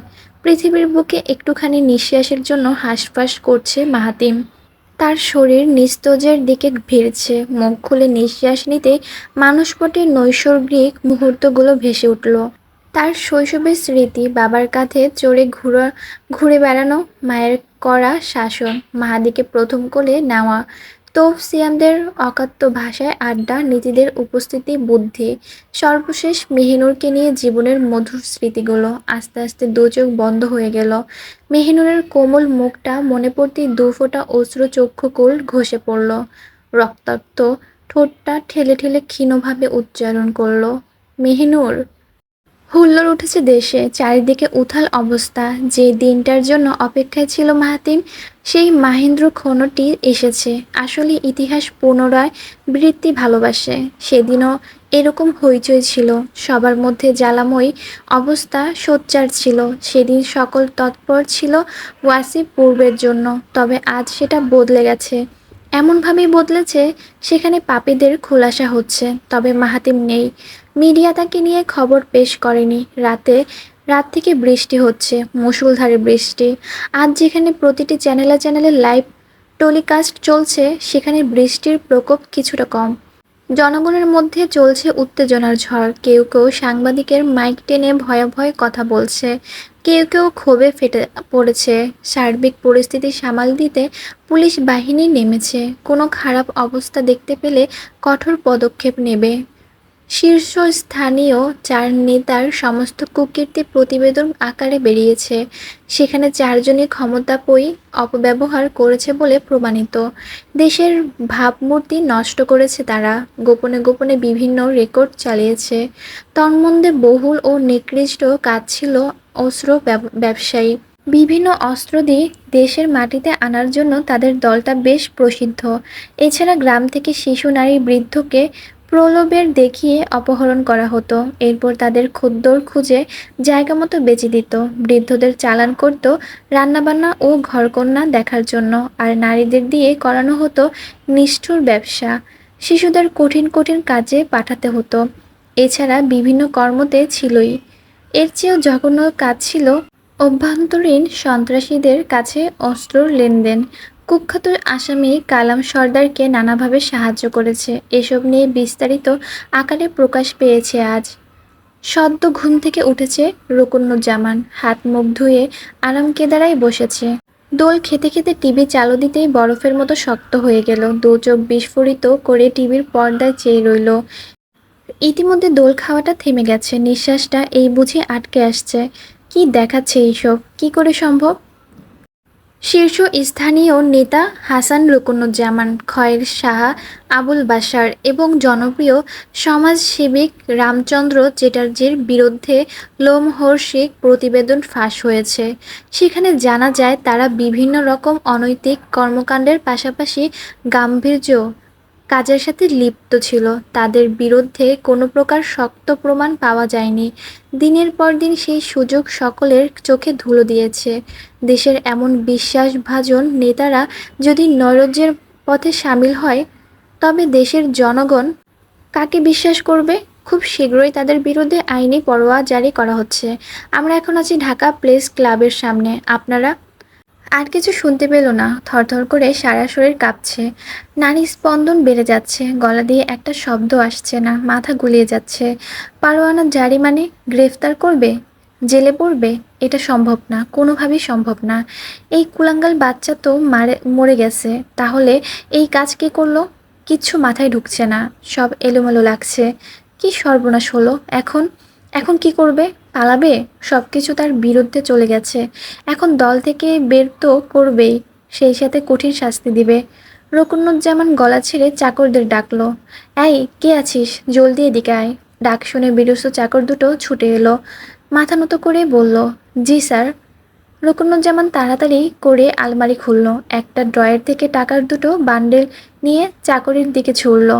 পৃথিবীর বুকে একটুখানি নিঃশ্বাসের জন্য হাঁসফাঁস করছে মাহাতিম। তার শরীর নিস্তেজের দিকে ভিড়ছে। মুখ খুলে নিঃশ্বাস নিতে মানসপটের নৈসর্গিক মুহূর্তগুলো ভেসে উঠল। তার শৈশবের স্মৃতি, বাবার কাঁধে চড়ে ঘুরে বেড়ানো, মায়ের কড়া শাসন, মাহাদিকে প্রথম কোলে নেওয়া, তৌফসিয়ামদের অকাট্য ভাষায় আড্ডা, নীতিদের উপস্থিতি, বুদ্ধি, সর্বশেষ মেহিনুরকে নিয়ে জীবনের মধুর স্মৃতিগুলো। আস্তে আস্তে দু চোখ বন্ধ হয়ে গেল। মেহিনুরের কোমল মুখটা মনে পড়তেই দু ফোঁটা অশ্রু চক্ষুকূল ঘষে পড়ল। রক্তাক্ত ঠোঁটটা ঠেলে ঠেলে ক্ষীণভাবে উচ্চারণ করল, মেহিনুর। হুল্লোড় উঠেছে দেশে। চারিদিকে উথাল অবস্থা। যে দিনটার জন্য অপেক্ষায় ছিল মাহাতিম, সেই মাহেন্দ্র ক্ষণটি এসেছে। আসলে ইতিহাস পুনরায় বৃত্তি ভালোবাসে। সেদিনও এরকম হইচই ছিল। সবার মধ্যে জ্বালাময়ী অবস্থা সোচ্চার ছিল। সেদিন সকল তৎপর ছিল ওয়াসি পূর্বের জন্য। তবে আজ সেটা বদলে গেছে। এমনভাবেই বদলেছে সেখানে পাপীদের খোলাসা হচ্ছে। তবে মাহাতিম নেই। মিডিয়া তাকে নিয়ে খবর পেশ করেনি। রাত থেকে বৃষ্টি হচ্ছে, মুষলধারে বৃষ্টি। আজ যেখানে প্রতিটি চ্যানেলে চ্যানেলে লাইভ টেলিকাস্ট চলছে, সেখানে বৃষ্টির প্রকোপ কিছুটা কম। জনগণের মধ্যে চলছে উত্তেজনার ঝড়। কেউ কেউ সাংবাদিকের মাইক টেনে ভয়ে ভয়ে কথা বলছে। কেউ কেউ ক্ষোভে ফেটে পড়েছে। সার্বিক পরিস্থিতি সামাল দিতে পুলিশ বাহিনী নেমেছে, কোনো খারাপ অবস্থা দেখতে পেলে কঠোর পদক্ষেপ নেবে। শীর্ষস্থানীয় ৪ নেতার সমস্ত কুকীর্তি প্রতিবেদন আকারে বেরিয়েছে। সেখানে ৪ জনই ক্ষমতাপই অপব্যবহার করেছে বলে প্রমাণিত। দেশের ভাবমূর্তি নষ্ট করেছে তারা, গোপনে গোপনে বিভিন্ন রেকর্ড চালিয়েছে। তন্মধ্যে বহুল ও নিকৃষ্ট কাজ ছিল অস্ত্র ব্যবসায়ী। বিভিন্ন অস্ত্র দিয়ে দেশের মাটিতে আনার জন্য তাদের দলটা বেশ প্রসিদ্ধ। এছাড়া গ্রাম থেকে শিশু, নারী, বৃদ্ধকে প্রলোভের দেখিয়ে অপহরণ করা হতো। এরপর তাদের খদ্দের খুঁজে জায়গা মতো বেচে দিত। বৃদ্ধদের চালান করত রান্নাবান্না ও ঘরকন্না দেখার জন্য, আর নারীদের দিয়ে করানো হতো নিষ্ঠুর ব্যবসা। শিশুদের কঠিন কঠিন কাজে পাঠাতে হতো। এছাড়া বিভিন্ন কর্মতে ছিলই। এর চেয়েও জঘন্য কাজ ছিল অভ্যন্তরীণ সন্ত্রাসীদের কাছে অস্ত্রর লেনদেন। কুখ্যাত আসামি কালাম সর্দারকে নানাভাবে সাহায্য করেছে। এসব নিয়ে বিস্তারিত আকারে প্রকাশ পেয়েছে আজ। সদ্য ঘুম থেকে উঠেছে রুকনুজ্জামান, হাত মুখ ধুয়ে আরামকেদারায় বসেছে। দোল খেতে খেতে টিভি চালু দিতেই বরফের মতো শক্ত হয়ে গেল। দু চোখ বিস্ফোরিত করে টিভির পর্দায় চেয়ে রইল। ইতিমধ্যে দোল খাওয়াটা থেমে গেছে, নিঃশ্বাসটা এই বুঝি আটকে আসছে। কি দেখাচ্ছে এইসব, কি করে সম্ভব? শীর্ষস্থানীয় নেতা হাসান রুকনুজ্জামান, খয়ের শাহ আবুল বাশার এবং জনপ্রিয় সমাজসেবিক রামচন্দ্র চ্যাটার্জির বিরুদ্ধে লোমহর্ষক প্রতিবেদন ফাঁস হয়েছে। সেখানে জানা যায় তারা বিভিন্ন রকম অনৈতিক কর্মকাণ্ডের পাশাপাশি গাম্ভীর্য কাজের সাথে লিপ্ত ছিল। তাদের বিরুদ্ধে কোনো প্রকার শক্ত প্রমাণ পাওয়া যায়নি। দিনের পর দিন সেই সুযোগ সকলের চোখে ধুলো দিয়েছে। দেশের এমন বিশ্বাসভাজন নেতারা যদি নৈরাজ্যের পথে সামিল হয়, তবে দেশের জনগণ কাকে বিশ্বাস করবে? খুব শীঘ্রই তাদের বিরুদ্ধে আইনি পরোয়া জারি করা হচ্ছে। আমরা এখন আছি ঢাকা প্রেস ক্লাবের সামনে। আপনারা? আর কিছু শুনতে পেল না। থরথর করে সারা শরীর কাঁপছে। নাড়ির স্পন্দন বেড়ে যাচ্ছে। গলা দিয়ে একটা শব্দ আসছে না, মাথা গুলিয়ে যাচ্ছে। পারোয়ানা জারি মানে গ্রেফতার করবে, জেলে পড়বে? এটা সম্ভব না, কোনোভাবেই সম্ভব না। এই কুলাঙ্গাল বাচ্চা তো মরে গেছে, তাহলে এই কাজ কে করলো? কিচ্ছু মাথায় ঢুকছে না, সব এলোমেলো লাগছে। কি সর্বনাশ হলো এখন? এখন কি করবে? পালাবে? সব কিছু তার বিরুদ্ধে চলে গেছে। এখন দল থেকে বের তো করবেই, সেই সাথে কঠিন শাস্তি দিবে। রুকনুজ্জামান গলা ছেড়ে চাকরদের ডাকলো। এই, কে আছিস? জলদি এদিকে আয়। ডাক শুনে বিরস্ত চাকর দুটো ছুটে এলো। মাথা নত করে বলল, জি স্যার। রুকনুজ্জামান তাড়াতাড়ি করে আলমারি খুলল। একটা ড্রয়ার থেকে টাকার দুটো বান্ডেল নিয়ে চাকরের দিকে ছুড়ল।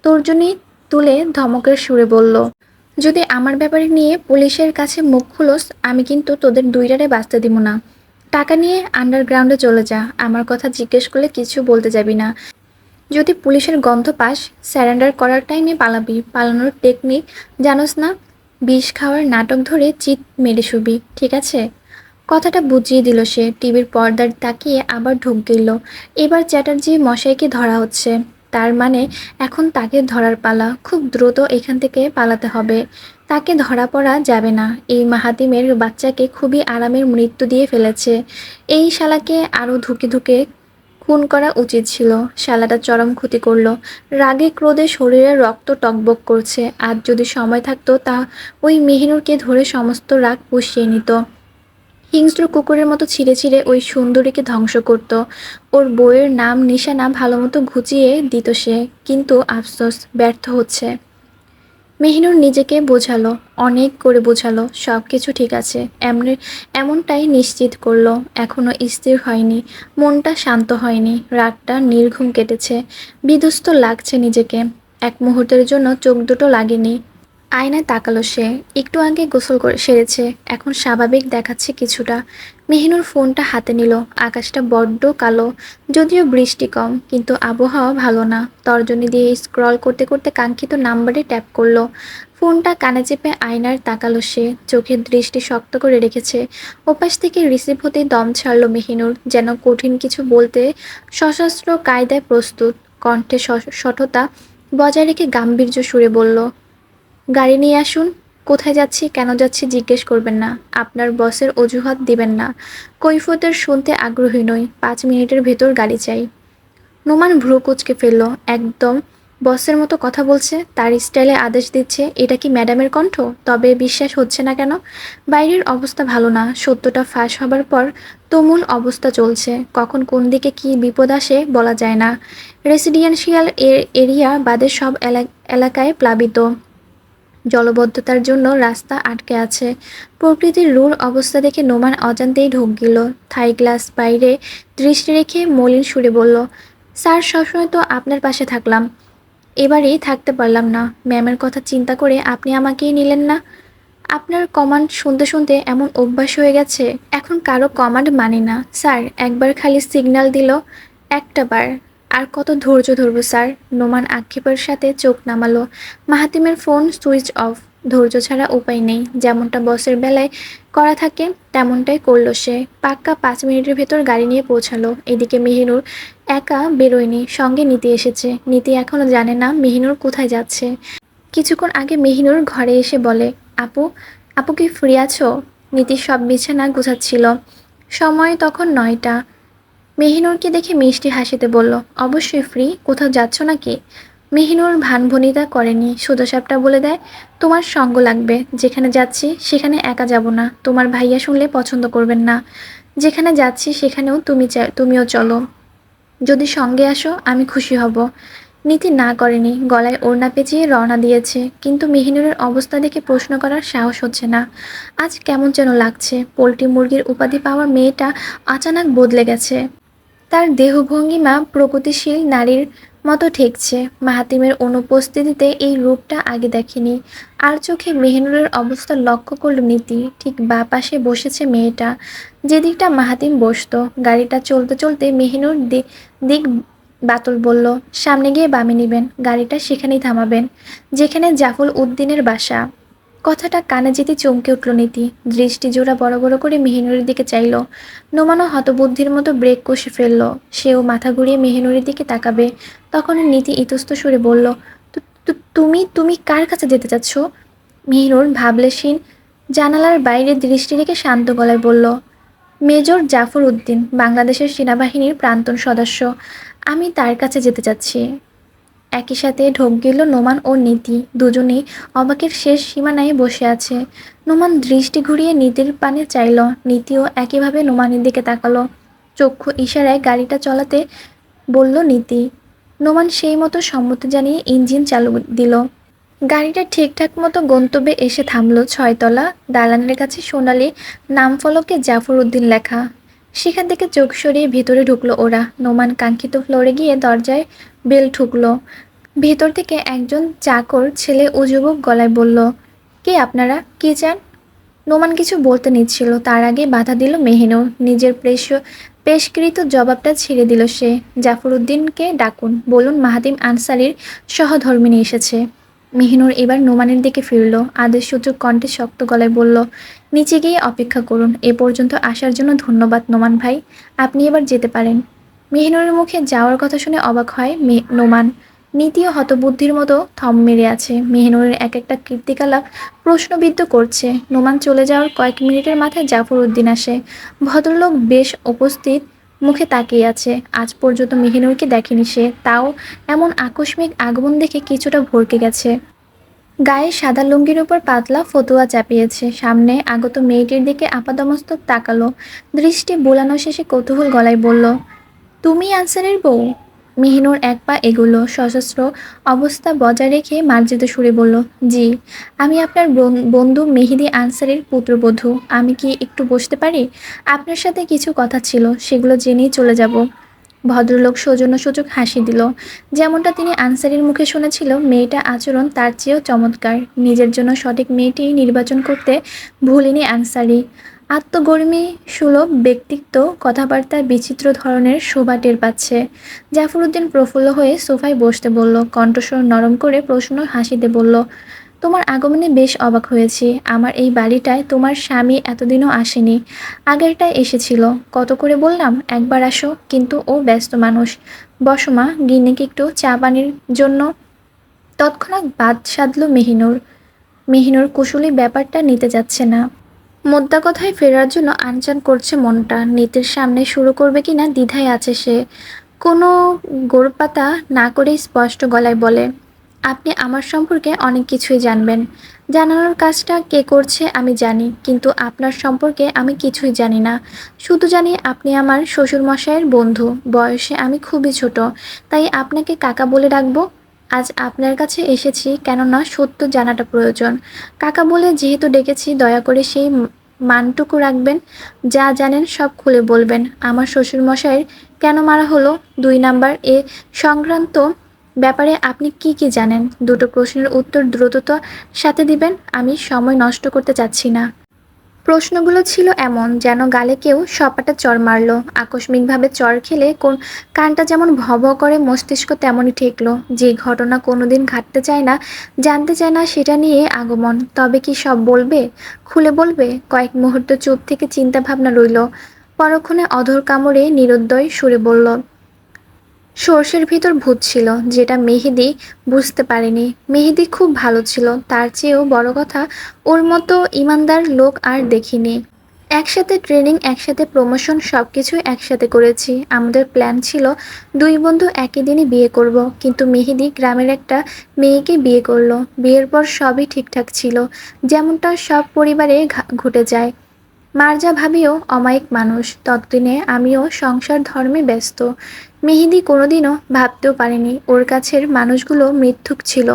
তর্জনী তুলে ধমকের সুরে বলল, যদি আমার ব্যাপারে নিয়ে পুলিশের কাছে মুখ খুলোস, আমি কিন্তু তোদের দুইটারে বাঁচতে দিব না। টাকা নিয়ে আন্ডারগ্রাউন্ডে চলে যা। আমার কথা জিজ্ঞেস করলে কিছু বলতে যাবি না। যদি পুলিশের গন্ধ পাস, স্যারেন্ডার করার টাইমে পালাবি। পালানোর টেকনিক জানোস না? বিষ খাওয়ার নাটক ধরে চিৎ মেরে শুবি, ঠিক আছে? কথাটা বুঝিয়ে দিল সে। টিভির পর্দার তাকিয়ে আবার ঢুক গেল। এবার চ্যাটার্জি মশাইকে ধরা হচ্ছে। তার মানে এখন তাকে ধরার পালা। খুব দ্রুত এখান থেকে পালাতে হবে। তাকে ধরা পড়া যাবে না। এই মাহাতিমের বাচ্চাকে খুবই আরামের মৃত্যু দিয়ে ফেলেছে। এই শালাকে আরও ধুকে ধুকে খুন করা উচিত ছিল। শালাটা চরম ক্ষতি করলো। রাগে ক্রোধে শরীরের রক্ত টকবক করছে। আজ যদি সময় থাকতো তা ওই মেহিনুরকে ধরে সমস্ত রাগ পুষিয়ে নিত। হিংস্র কুকুরের মতো ছিঁড়ে ছিঁড়ে ওই সুন্দরীকে ধ্বংস করত। ওর বউয়ের নাম নিশানা ভালোমতো ঘুচিয়ে দিত সে। কিন্তু আফসোস, ব্যর্থ হচ্ছে। মেহিনুর নিজেকে বোঝালো, অনেক করে বোঝালো সব কিছু ঠিক আছে। এমনটাই নিশ্চিত করলো। এখনো স্থির হয়নি, মনটা শান্ত হয়নি, রাতটা নির্ঘুম কেটেছে। বিধ্বস্ত লাগছে নিজেকে। এক মুহূর্তের জন্য চোখ দুটো লাগেনি। আয়নায় তাকালো সে। একটু আগে গোসল করে সেরেছে, এখন স্বাভাবিক দেখাচ্ছে কিছুটা। মেহিনুর ফোনটা হাতে নিল। আকাশটা বড্ড কালো, যদিও বৃষ্টি কম, কিন্তু আবহাওয়া ভালো না। তর্জনী দিয়ে স্ক্রল করতে করতে কাঙ্ক্ষিত নাম্বারে ট্যাপ করলো। ফোনটা কানে চেপে আয়নার তাকালো সে। চোখের দৃষ্টি শক্ত করে রেখেছে। ওপাশ থেকে রিসিভ হতে দম ছাড়ল মেহিনুর, যেন কঠিন কিছু বলতে সশস্ত্র কায়দায় প্রস্তুত। কণ্ঠে শঠতা বজায় রেখে গাম্ভীর্য সুরে বলল, গাড়ি নিয়ে আসুন। কোথায় যাচ্ছি, কেন যাচ্ছি জিজ্ঞেস করবেন না। আপনার বসের অজুহাত দিবেন না। কৈফিয়তের শুনতে আগ্রহী নই। 5 মিনিটের ভেতর গাড়ি চাই। নোমান ভ্রু কুঁচকে ফেলল। একদম বসের মতো কথা বলছে, তার স্টাইলে আদেশ দিচ্ছে। এটা কি ম্যাডামের কণ্ঠ? তবে বিশ্বাস হচ্ছে না কেন? বাইরের অবস্থা ভালো না। সত্যটা ফাঁস হবার পর তুমুল অবস্থা চলছে। কখন কোন দিকে কি বিপদ আসে বলা যায় না। রেসিডেন্সিয়াল এরিয়া বাদে সব এলাকায় প্লাবিত। জলবদ্ধতার জন্য রাস্তা আটকে আছে। প্রকৃতির রূঢ় অবস্থা দেখে নোমান অজান্তেই ঢোক গেল। থাই গ্লাস বাইরে দৃষ্টি রেখে মলিন সুরে বলল, স্যার, সবসময় তো আপনার পাশে থাকলাম, এবারেই থাকতে পারলাম না। ম্যামের কথা চিন্তা করে আপনি আমাকেই নিলেন না। আপনার কমান্ড শুনতে শুনতে এমন অভ্যাস হয়ে গেছে, এখন কারো কমান্ড মানি না। স্যার, একবার খালি সিগন্যাল দিল, একটা বার। আর কত ধৈর্য ধরবো স্যার? নোমান আক্ষেপের সাথে চোখ নামালো। মাহাতিমের ফোন সুইচ অফ। ধৈর্য ছাড়া উপায় নেই। যেমনটা বসের বেলায় করা থাকে তেমনটাই করলো সে। পাক্কা 5 মিনিটের ভেতর গাড়ি নিয়ে পৌঁছালো। এদিকে মেহিনুর একা বেরোয়নি, সঙ্গে নীতি এসেছে। নীতি এখনো জানে না মেহিনুর কোথায় যাচ্ছে। কিছুক্ষণ আগে মেহিনুর ঘরে এসে বলে, আপু, আপু কি ফ্রি আছো? নীতি সব বিছানা গুছাচ্ছিল। সময় তখন 9টা। মেহিনুরকে দেখে মিষ্টি হাসিতে বলল, অবশ্যই ফ্রি। কোথাও যাচ্ছ নাকি? মেহিনুর ভানভনিতা করেনি, সোজাসাপটা বলে দেয়, তোমার সঙ্গ লাগবে। যেখানে যাচ্ছি সেখানে একা যাব না, তোমার ভাইয়া শুনলে পছন্দ করবেন না। যেখানে যাচ্ছি সেখানেও তুমিও চলো। যদি সঙ্গে আসো আমি খুশি হব। নীতি না করেনি, গলায় ওড়না পেঁচিয়ে রওনা দিয়েছে। কিন্তু মেহিনুরের অবস্থা দেখে প্রশ্ন করার সাহস হচ্ছে না। আজ কেমন যেন লাগছে। পোল্ট্রি মুরগির উপাধি পাওয়া মেয়েটা আচানক বদলে গেছে। তার দেহভঙ্গিমা প্রগতিশীল নারীর মতো ঠেকছে। মাহাতিমের অনুপস্থিতিতে এই রূপটা আগে দেখেনি। আর চোখে মেহিনুরের অবস্থা লক্ষ্য করল নীতি। ঠিক বাঁ পাশে বসেছে মেয়েটা, যেদিকটা মাহাতিম বসতো। গাড়িটা চলতে চলতে মেহিনুর দিক বাতল বলল, সামনে গিয়ে বামে নিবেন, গাড়িটা সেখানেই থামাবেন যেখানে জাফর উদ্দিনের বাসা। কথাটা কানে যেতে চমকে উঠল নীতি। দৃষ্টি জোড়া বড় বড় করে মেহিনুরের দিকে চাইল। নোমানও হতবুদ্ধির মতো ব্রেক কষে ফেলল। সেও মাথা ঘুরিয়ে মেহিনুরের দিকে তাকাবে। তখন নীতি ইতস্ত সুরে বলল, তুমি তুমি কার কাছে যেতে চাচ্ছ? মেহিনুর ভাবলেশীন জানালার বাইরে দৃষ্টি রেখে শান্ত গলায় বলল, মেজর জাফর উদ্দিন, বাংলাদেশের সেনাবাহিনীর প্রাক্তন সদস্য। আমি তার কাছে যেতে চাচ্ছি। একই সাথে ঢোক গেল নোমান ও নীতি। দুজনেই অবাকের শেষ সীমানায় বসে আছে। নোমান দৃষ্টি ঘুরিয়ে নীতির পানে চাইল। নীতিও একইভাবে নোমানের দিকে তাকালো। চক্ষু ইশারায় গাড়িটা চলাতে বলল নীতি। নোমান সেই মতো সম্মতি জানিয়ে ইঞ্জিন চালু দিল। গাড়িটা ঠিকঠাক মতো গন্তব্যে এসে থামল। 6তলা দালানের কাছে সোনালি নামফলকে জাফর উদ্দিন লেখা। সেখান থেকে চোখ সরিয়ে ভেতরে ঢুকলো ওরা। নোমান কাঙ্ক্ষিত ফ্লোরে গিয়ে দরজায় বেল ঠুকলো। ভেতর থেকে একজন চাকর ছেলে ও যুবক গলায় বলল, কে আপনারা, কি চান? নোমান কিছু বলতে নিচ্ছিল, তার আগে বাধা দিল মেহিনুর। নিজের পেশকৃত জবাবটা ছেড়ে দিল সে। জাফর উদ্দিনকে ডাকুন, বলুন মাহাতিম আনসারীর সহধর্মিণী এসেছে। মেহিনুর এবার নোমানের দিকে ফিরল। আদেশসূচক কণ্ঠে শক্ত গলায় বলল, নিচে গিয়ে অপেক্ষা করুন। এ পর্যন্ত আসার জন্য ধন্যবাদ নোমান ভাই, আপনি এবার যেতে পারেন। মেহিনুরের মুখে যাওয়ার কথা শুনে অবাক হয় নোমান। নীতিও হতবুদ্ধির মতো থম মেরে আছে। মেহিনুরের এক একটা কীর্তিকলাপ প্রশ্নবিদ্ধ করছে। নোমান চলে যাওয়ার কয়েক মিনিটের মাথায় জাফর উদ্দিন আসে। ভদ্রলোক বেশ উপস্থিত, মুখে তাকিয়ে আছে। আজ পর্যন্ত মেহিনুরকে দেখেনি সে, তাও এমন আকস্মিক আগমন দেখে কিছুটা ভড়কে গেছে। গায়ে সাদা লুঙ্গির উপর পাতলা ফতুয়া চাপিয়েছে। সামনে আগত মেয়েটির দিকে আপাদমস্তক তাকালো। দৃষ্টি বোলানো শেষে কৌতূহল গলায় বলল, তুমি আনসারের বউ? মেহিনুর এক পা এগোলো। সশস্ত্র অবস্থা বজায় রেখে মার্জিত সুরে বলল, জি, আমি আপনার বন্ধু মেহেদী আনসারীর পুত্রবধূ। আমি কি একটু বসতে পারি? আপনার সাথে কিছু কথা ছিল, সেগুলো জেনেই চলে যাব। ভদ্রলোক সৌজন্যসূচক হাসি দিল। যেমনটা তিনি আনসারীর মুখে শুনেছিল, মেয়েটা আচরণ তার চেয়েও চমৎকার। নিজের জন্য সঠিক মেয়েটি নির্বাচন করতে ভুলেনি আনসারী। আত্মগর্মী সুলভ ব্যক্তিত্ব, কথাবার্তার বিচিত্র ধরনের শোভা টের পাচ্ছে। জাফর উদ্দিন প্রফুল্ল হয়ে সোফায় বসতে বলল। কণ্ঠস্বর নরম করে প্রশ্ন হাসিতে বলল, তোমার আগমনে বেশ অবাক হয়েছি। আমার এই বাড়িটায় তোমার স্বামী এতদিনও আসেনি। আগেরটায় এসেছিল। কত করে বললাম একবার আসো, কিন্তু ও ব্যস্ত মানুষ। বসো মা, গিন্নিকে একটু চা পানির জন্য। তৎক্ষণাৎ বাদ সাধল মেহিনুর। মেহিনুর কুশলী ব্যাপারটা নিতে যাচ্ছে না। মোদ্দা কথায় ফেরার জন্য আনচান করছে মনটা। নীতির সামনে শুরু করবে কিনা দ্বিধায় আছে সে। কোনো গোড়পাতা না করেই স্পষ্ট গলায় বলে, আপনি আমার সম্পর্কে অনেক কিছুই জানবেন। জানানোর কাজটা কে করছে আমি জানি, কিন্তু আপনার সম্পর্কে আমি কিছুই জানি না। শুধু জানি আপনি আমার শ্বশুরমশাইয়ের বন্ধু। বয়সে আমি খুবই ছোট, তাই আপনাকে কাকা বলে ডাকবো। আজ আপনার কাছে এসেছি কেননা সত্য জানাটা প্রয়োজন। কাকা বলে যেহেতু ডেকেছি, দয়া করে সেই মানটুকু রাখবেন। যা জানেন সব খুলে বলবেন। আমার শ্বশুরমশাইয়ের কেন মারা হলো, 2 নাম্বার এ সংক্রান্ত ব্যাপারে আপনি কি কি জানেন? দুটো প্রশ্নের উত্তর দ্রুততার সাথে দিবেন। আমি সময় নষ্ট করতে চাচ্ছি না। প্রশ্নগুলো ছিল এমন যেন গালে কেউ সপাটা চড় মারল। আকস্মিকভাবে চড় খেলে কানটা যেমন ভব করে, মস্তিষ্ক তেমনই ঠেকলো। যে ঘটনা কোনোদিন ঘটতে চায় না, জানতে চায় না, সেটা নিয়ে আগমন। তবে কি সব বলবে, খুলে বলবে? কয়েক মুহূর্ত চুপ থেকে চিন্তা ভাবনা রইল। পরক্ষণে অধর কামড়ে নিরুদ্দয় সুরে বলল, সর্ষের ভিতর ভূত ছিল, যেটা মেহেদী বুঝতে পারেনি। মেহেদী খুব ভালো ছিল, তার চেয়েও বড় কথা, ওর মতো ইমানদার লোক আর দেখিনি। একসাথে ট্রেনিং, একসাথে প্রমোশন, সবকিছুই একসাথে করেছি। আমাদের প্ল্যান ছিল 2 বন্ধু একই দিনে বিয়ে করব, কিন্তু মেহেদী গ্রামের একটা মেয়েকে বিয়ে করলো। বিয়ের পর সবই ঠিকঠাক ছিল, যেমনটা সব পরিবারে ঘটে যায়। মার্জা ভাবিও অমায়িক মানুষ। ততদিনে আমিও সংসার ধর্মে ব্যস্ত। মেহেদী কোনোদিনও ভাবতেও পারেনি ওর কাছের মানুষগুলো মিথ্যুক ছিল।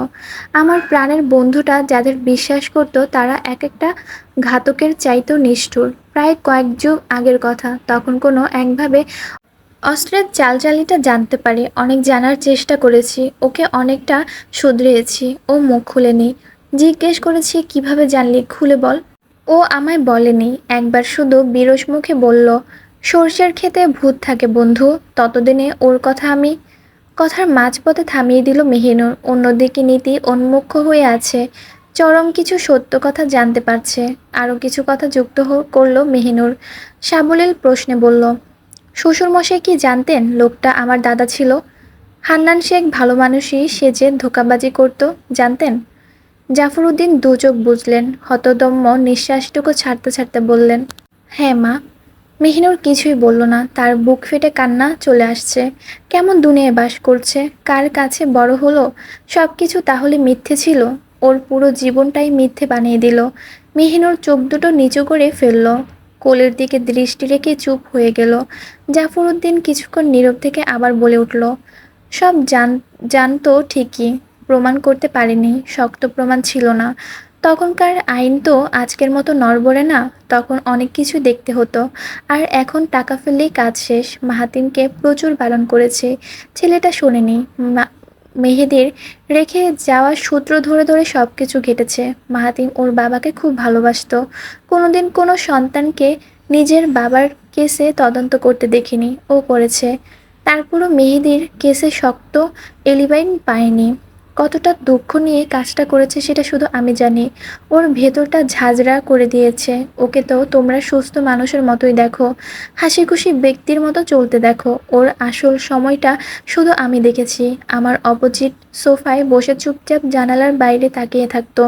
আমার প্রাণের বন্ধুটা যাদের বিশ্বাস করত, তারা এক একটা ঘাতকের চাইতেও নিষ্ঠুর। প্রায় কয়েক যুগ আগের কথা। তখন কোনো একভাবে অস্ত্রের চালচালিটা জানতে পারি। অনেক জানার চেষ্টা করেছি, ওকে অনেকটা শুধরিয়েছি। ও মুখ খুলেনি। জিজ্ঞেস করেছি, কিভাবে জানলি, খুলে বল। ও আমায় বলেনি। একবার শুধু বিরস মুখে বলল, সর্ষের ক্ষেতে ভূত থাকে বন্ধু। ততদিনে ওর কথা আমি। কথার মাঝপথে থামিয়ে দিল মেহিনুর। অন্যদিকে নীতি উন্মুখ হয়ে আছে, চরম কিছু সত্য কথা জানতে পারছে। আরও কিছু কথা যুক্ত করল মেহিনুর। সাবলীল প্রশ্নে বলল, শ্বশুরমশাই কি জানতেন লোকটা আমার দাদা ছিল? হান্নান শেখ ভালো মানুষই সেজে ধোঁকাবাজি করত, জানতেন? জাফরউদ্দিন দুচোখ বুঝলেন। হতদম্য নিঃশ্বাসটুকু ছাড়তে ছাড়তে বললেন, হ্যাঁ মা। মেহিনুর কিছুই বলল না। তার বুক ফেটে কান্না চলে আসছে। কেমন দুনিয়ায় বাস করছে, কার কাছে বড় হলো? সব কিছু তাহলে মিথ্যে ছিল। ওর পুরো জীবনটাই মিথ্যে বানিয়ে দিল। মেহিনুর চোখ দুটো নিচু করে ফেলল, কোলের দিকে দৃষ্টি রেখে চুপ হয়ে গেল। জাফরউদ্দিন কিছুক্ষণ নীরব থেকে আবার বলে উঠল, সব জানতো ঠিকই, প্রমাণ করতে পারেনি। শক্ত প্রমাণ ছিল না। তখনকার আইন তো আজকের মতো নড়বড়ে না। তখন অনেক কিছু দেখতে হতো। আর এখন টাকা ফেললেই কাজ শেষ। মাহাতিমকে প্রচুর বারণ করেছে, ছেলেটা শোনেনি। মেহেদীর রেখে যাওয়া সূত্র ধরে ধরে সব কিছু ঘটেছে। মাহাতিম ওর বাবাকে খুব ভালোবাসতো। কোনোদিন কোনো সন্তানকে নিজের বাবার কেসে তদন্ত করতে দেখিনি, ও করেছে। তারপরও মেহেদীর কেসে শক্ত এলিবাইন পায়নি। কতটা দুঃখ নিয়ে কাজটা করেছে সেটা শুধু আমি জানি। ওর ভেতরটা ঝাঁঝরা করে দিয়েছে। ওকে তো তোমরা সুস্থ মানুষের মতোই দেখো, হাসি খুশি ব্যক্তির মতো চলতে দেখো। ওর আসল সময়টা শুধু আমি দেখেছি। আমার অপোজিট সোফায় বসে চুপচাপ জানালার বাইরে তাকিয়ে থাকতো।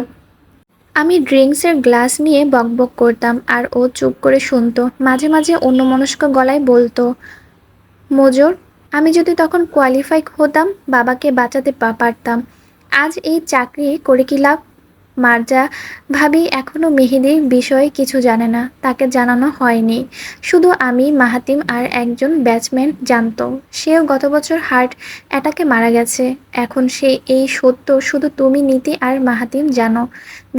আমি ড্রিঙ্কসের গ্লাস নিয়ে বকবক করতাম, আর ও চুপ করে শুনতো। মাঝে মাঝে অন্যমনস্ক গলায় বলতো, মজোর, আমি যদি তখন কোয়ালিফাই হতাম, বাবাকে বাঁচাতে পারতাম। আজ এই চাকরি করে কি লাভ? মার্জা ভাবি এখনও মেহেদীর বিষয়ে কিছু জানে না, তাকে জানানো হয়নি। শুধু আমি, মাহাতিম আর একজন ব্যাচম্যান জানতো। সেও গত বছর হার্ট অ্যাটাকে মারা গেছে। এখন এই সত্য শুধু তুমি, নীতি আর মাহাতিম জানো।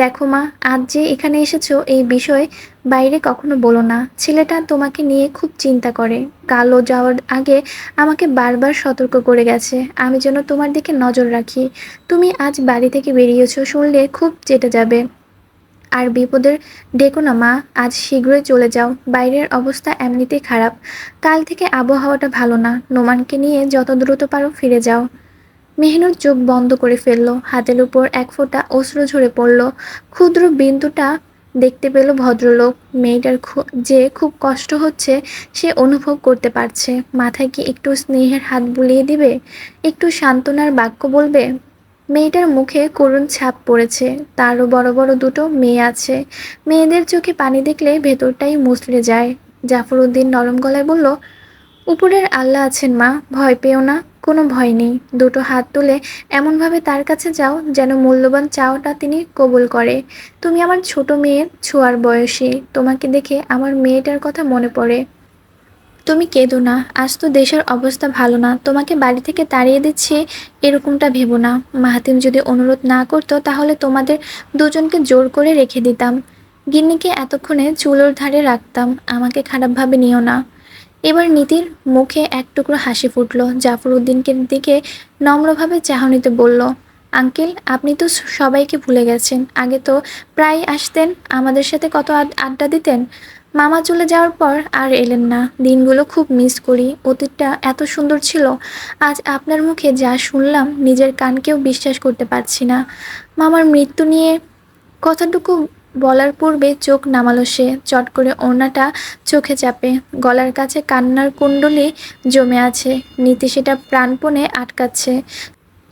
দেখো মা, আজ যে এখানে এসেছো, এই বিষয়ে বাইরে কখনো বলো না। ছেলেটা তোমাকে নিয়ে খুব চিন্তা করে। কালো যাওয়ার আগে আমাকে বারবার সতর্ক করে গেছে, আমি যেন তোমার দিকে নজর রাখি। তুমি আজ বাড়ি থেকে বেরিয়েছো শুনলে খুব চেটে যাবে। আর বিপদের ডেকো না মা, আজ শীঘ্রই চলে যাও। বাইরের অবস্থা এমনিতেই খারাপ। কাল থেকে আবহাওয়াটা ভালো না। নোমানকে নিয়ে যত দ্রুত পারো ফিরে যাও। মেহনুর চোখ বন্ধ করে ফেলল। হাতের উপর এক ফোঁটা অশ্রু ঝরে পড়ল। ক্ষুদ্র বিন্দুটা দেখতে পেল ভদ্রলোক। মেয়েটার যে খুব কষ্ট হচ্ছে সে অনুভব করতে পারছে। মাথায় কি একটু স্নেহের হাত বুলিয়ে দিবে, একটু সান্ত্বনার বাক্য বলবে? মেয়েটার মুখে করুণ ছাপ পড়েছে। তারও বড় বড় দুটো মেয়ে আছে। মেয়েদের চোখে পানি দেখলে ভেতরটাই মুচড়ে যায়। জাফর উদ্দিন নরম গলায় বলল, উপরের আল্লাহ আছেন মা, ভয় পেও না, কোনো ভয় নেই। দুটো হাত তুলে এমনভাবে তার কাছে যাও যেন মূল্যবান চাওয়াটা তিনি কবুল করে। তুমি আমার ছোট মেয়ের ছোঁয়ার বয়সী, তোমাকে দেখে আমার মেয়েটার কথা মনে পড়ে। তুমি কেঁদো না, আজ তো দেশের অবস্থা ভালো না, তোমাকে বাড়ি থেকে তাড়িয়ে দিচ্ছি এরকমটা ভেবো না। মাহাতিম যদি অনুরোধ না করতো তাহলে তোমাদের দুজনকে জোর করে রেখে দিতাম। গিন্নিকে এতক্ষণে চুলোর ধারে রাখতাম, আমাকে খারাপভাবে নিও না। এবার নীতির মুখে এক টুকরো হাসি ফুটল। জাফর উদ্দিনকে দিকে নম্রভাবে চাহনিতে বলল, আঙ্কেল, আপনি তো সবাইকে ভুলে গেছেন। আগে তো প্রায় আসতেন, আমাদের সাথে কত আড্ডা দিতেন। মামা চলে যাওয়ার পর আর এলেন না। দিনগুলো খুব মিস করি, অতীতটা এত সুন্দর ছিল। আজ আপনার মুখে যা শুনলাম নিজের কানকেও বিশ্বাস করতে পারছি না। মামার মৃত্যু নিয়ে কথাটুকু বলার পূর্বে চোখ নামালো সে। চট করে ওড়নাটা চোখে চাপে, গলার কাছে কান্নার কুণ্ডলি জমে আছে। নীতি সেটা প্রাণপণে আটকাচ্ছে।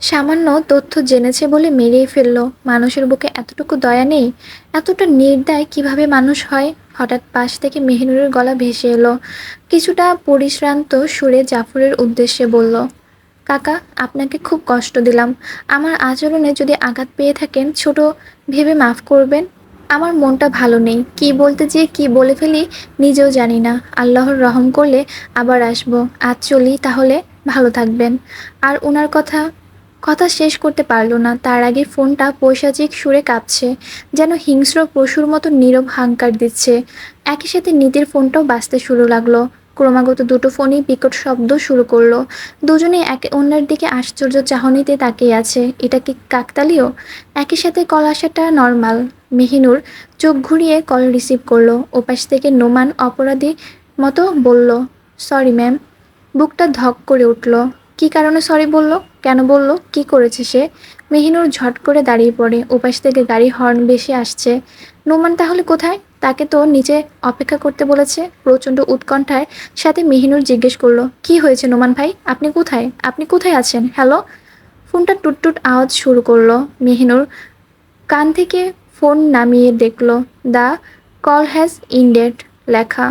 সামান্য তথ্য জেনেছে বলে মেরেই ফেললো। মানুষের বুকে এতটুকু দয়া নেই? এতটা নির্দয় কিভাবে মানুষ হয়? হঠাৎ পাশ থেকে মেহিনুরের গলা ভেসে এলো। কিছুটা পরিশ্রান্ত সুরে জাফরের উদ্দেশ্যে বলল, কাকা, আপনাকে খুব কষ্ট দিলাম। আমার আচরণে যদি আঘাত পেয়ে থাকেন ছোট ভেবে মাফ করবেন। আমার মনটা ভালো নেই, কি বলতে যেয়ে কি বলে ফেলি নিজেও জানি না। আল্লাহর রহম করলে আবার আসবো। আজ চলি তাহলে, ভালো থাকবেন। আর ওনার কথা কথা শেষ করতে পারল না, তার আগে ফোনটা পৈশাচিক সুরে কাঁপছে, যেন হিংস্র পশুর মতো নীরব হাঙ্কার দিচ্ছে। একই সাথে নীতির ফোনটাও বাজতে শুরু লাগলো। ক্রমাগত দুটো ফোনই বিকট শব্দ শুরু করলো। দুজনেই একে অন্যের দিকে আশ্চর্য চাহনিতে তাকিয়ে আছে। এটা কি কাকতালীয়? একই সাথে কল আসাটা নর্মাল। মেহিনুর চোখ ঘুরিয়ে কল রিসিভ করলো। ওপাশ থেকে নোমান অপরাধী মতো বলল, সরি ম্যাম। বুকটা ধক করে উঠল। কি কারণে সরি বলল? কেন বলল? কি করেছে সে? মেহিনুর ঝট করে দাঁড়িয়ে পড়ে। ওপাশ থেকে গাড়ি হর্ন বেশি আসছে। নোমান তাহলে কোথায়? তাকে তো নিচে অপেক্ষা করতে বলেছে। প্রচণ্ড উৎকণ্ঠার সাথে মেহিনুর জিজ্ঞেস করলো, কি হয়েছে নোমান ভাই? আপনি কোথায়? আপনি কোথায় আছেন? হ্যালো? ফোনটা টুটটুট আওয়াজ শুরু করলো। মেহিনুর কান থেকে ফোন নামিয়ে দেখল দ্য কল হ্যাজ ইন্ডেড লেখা।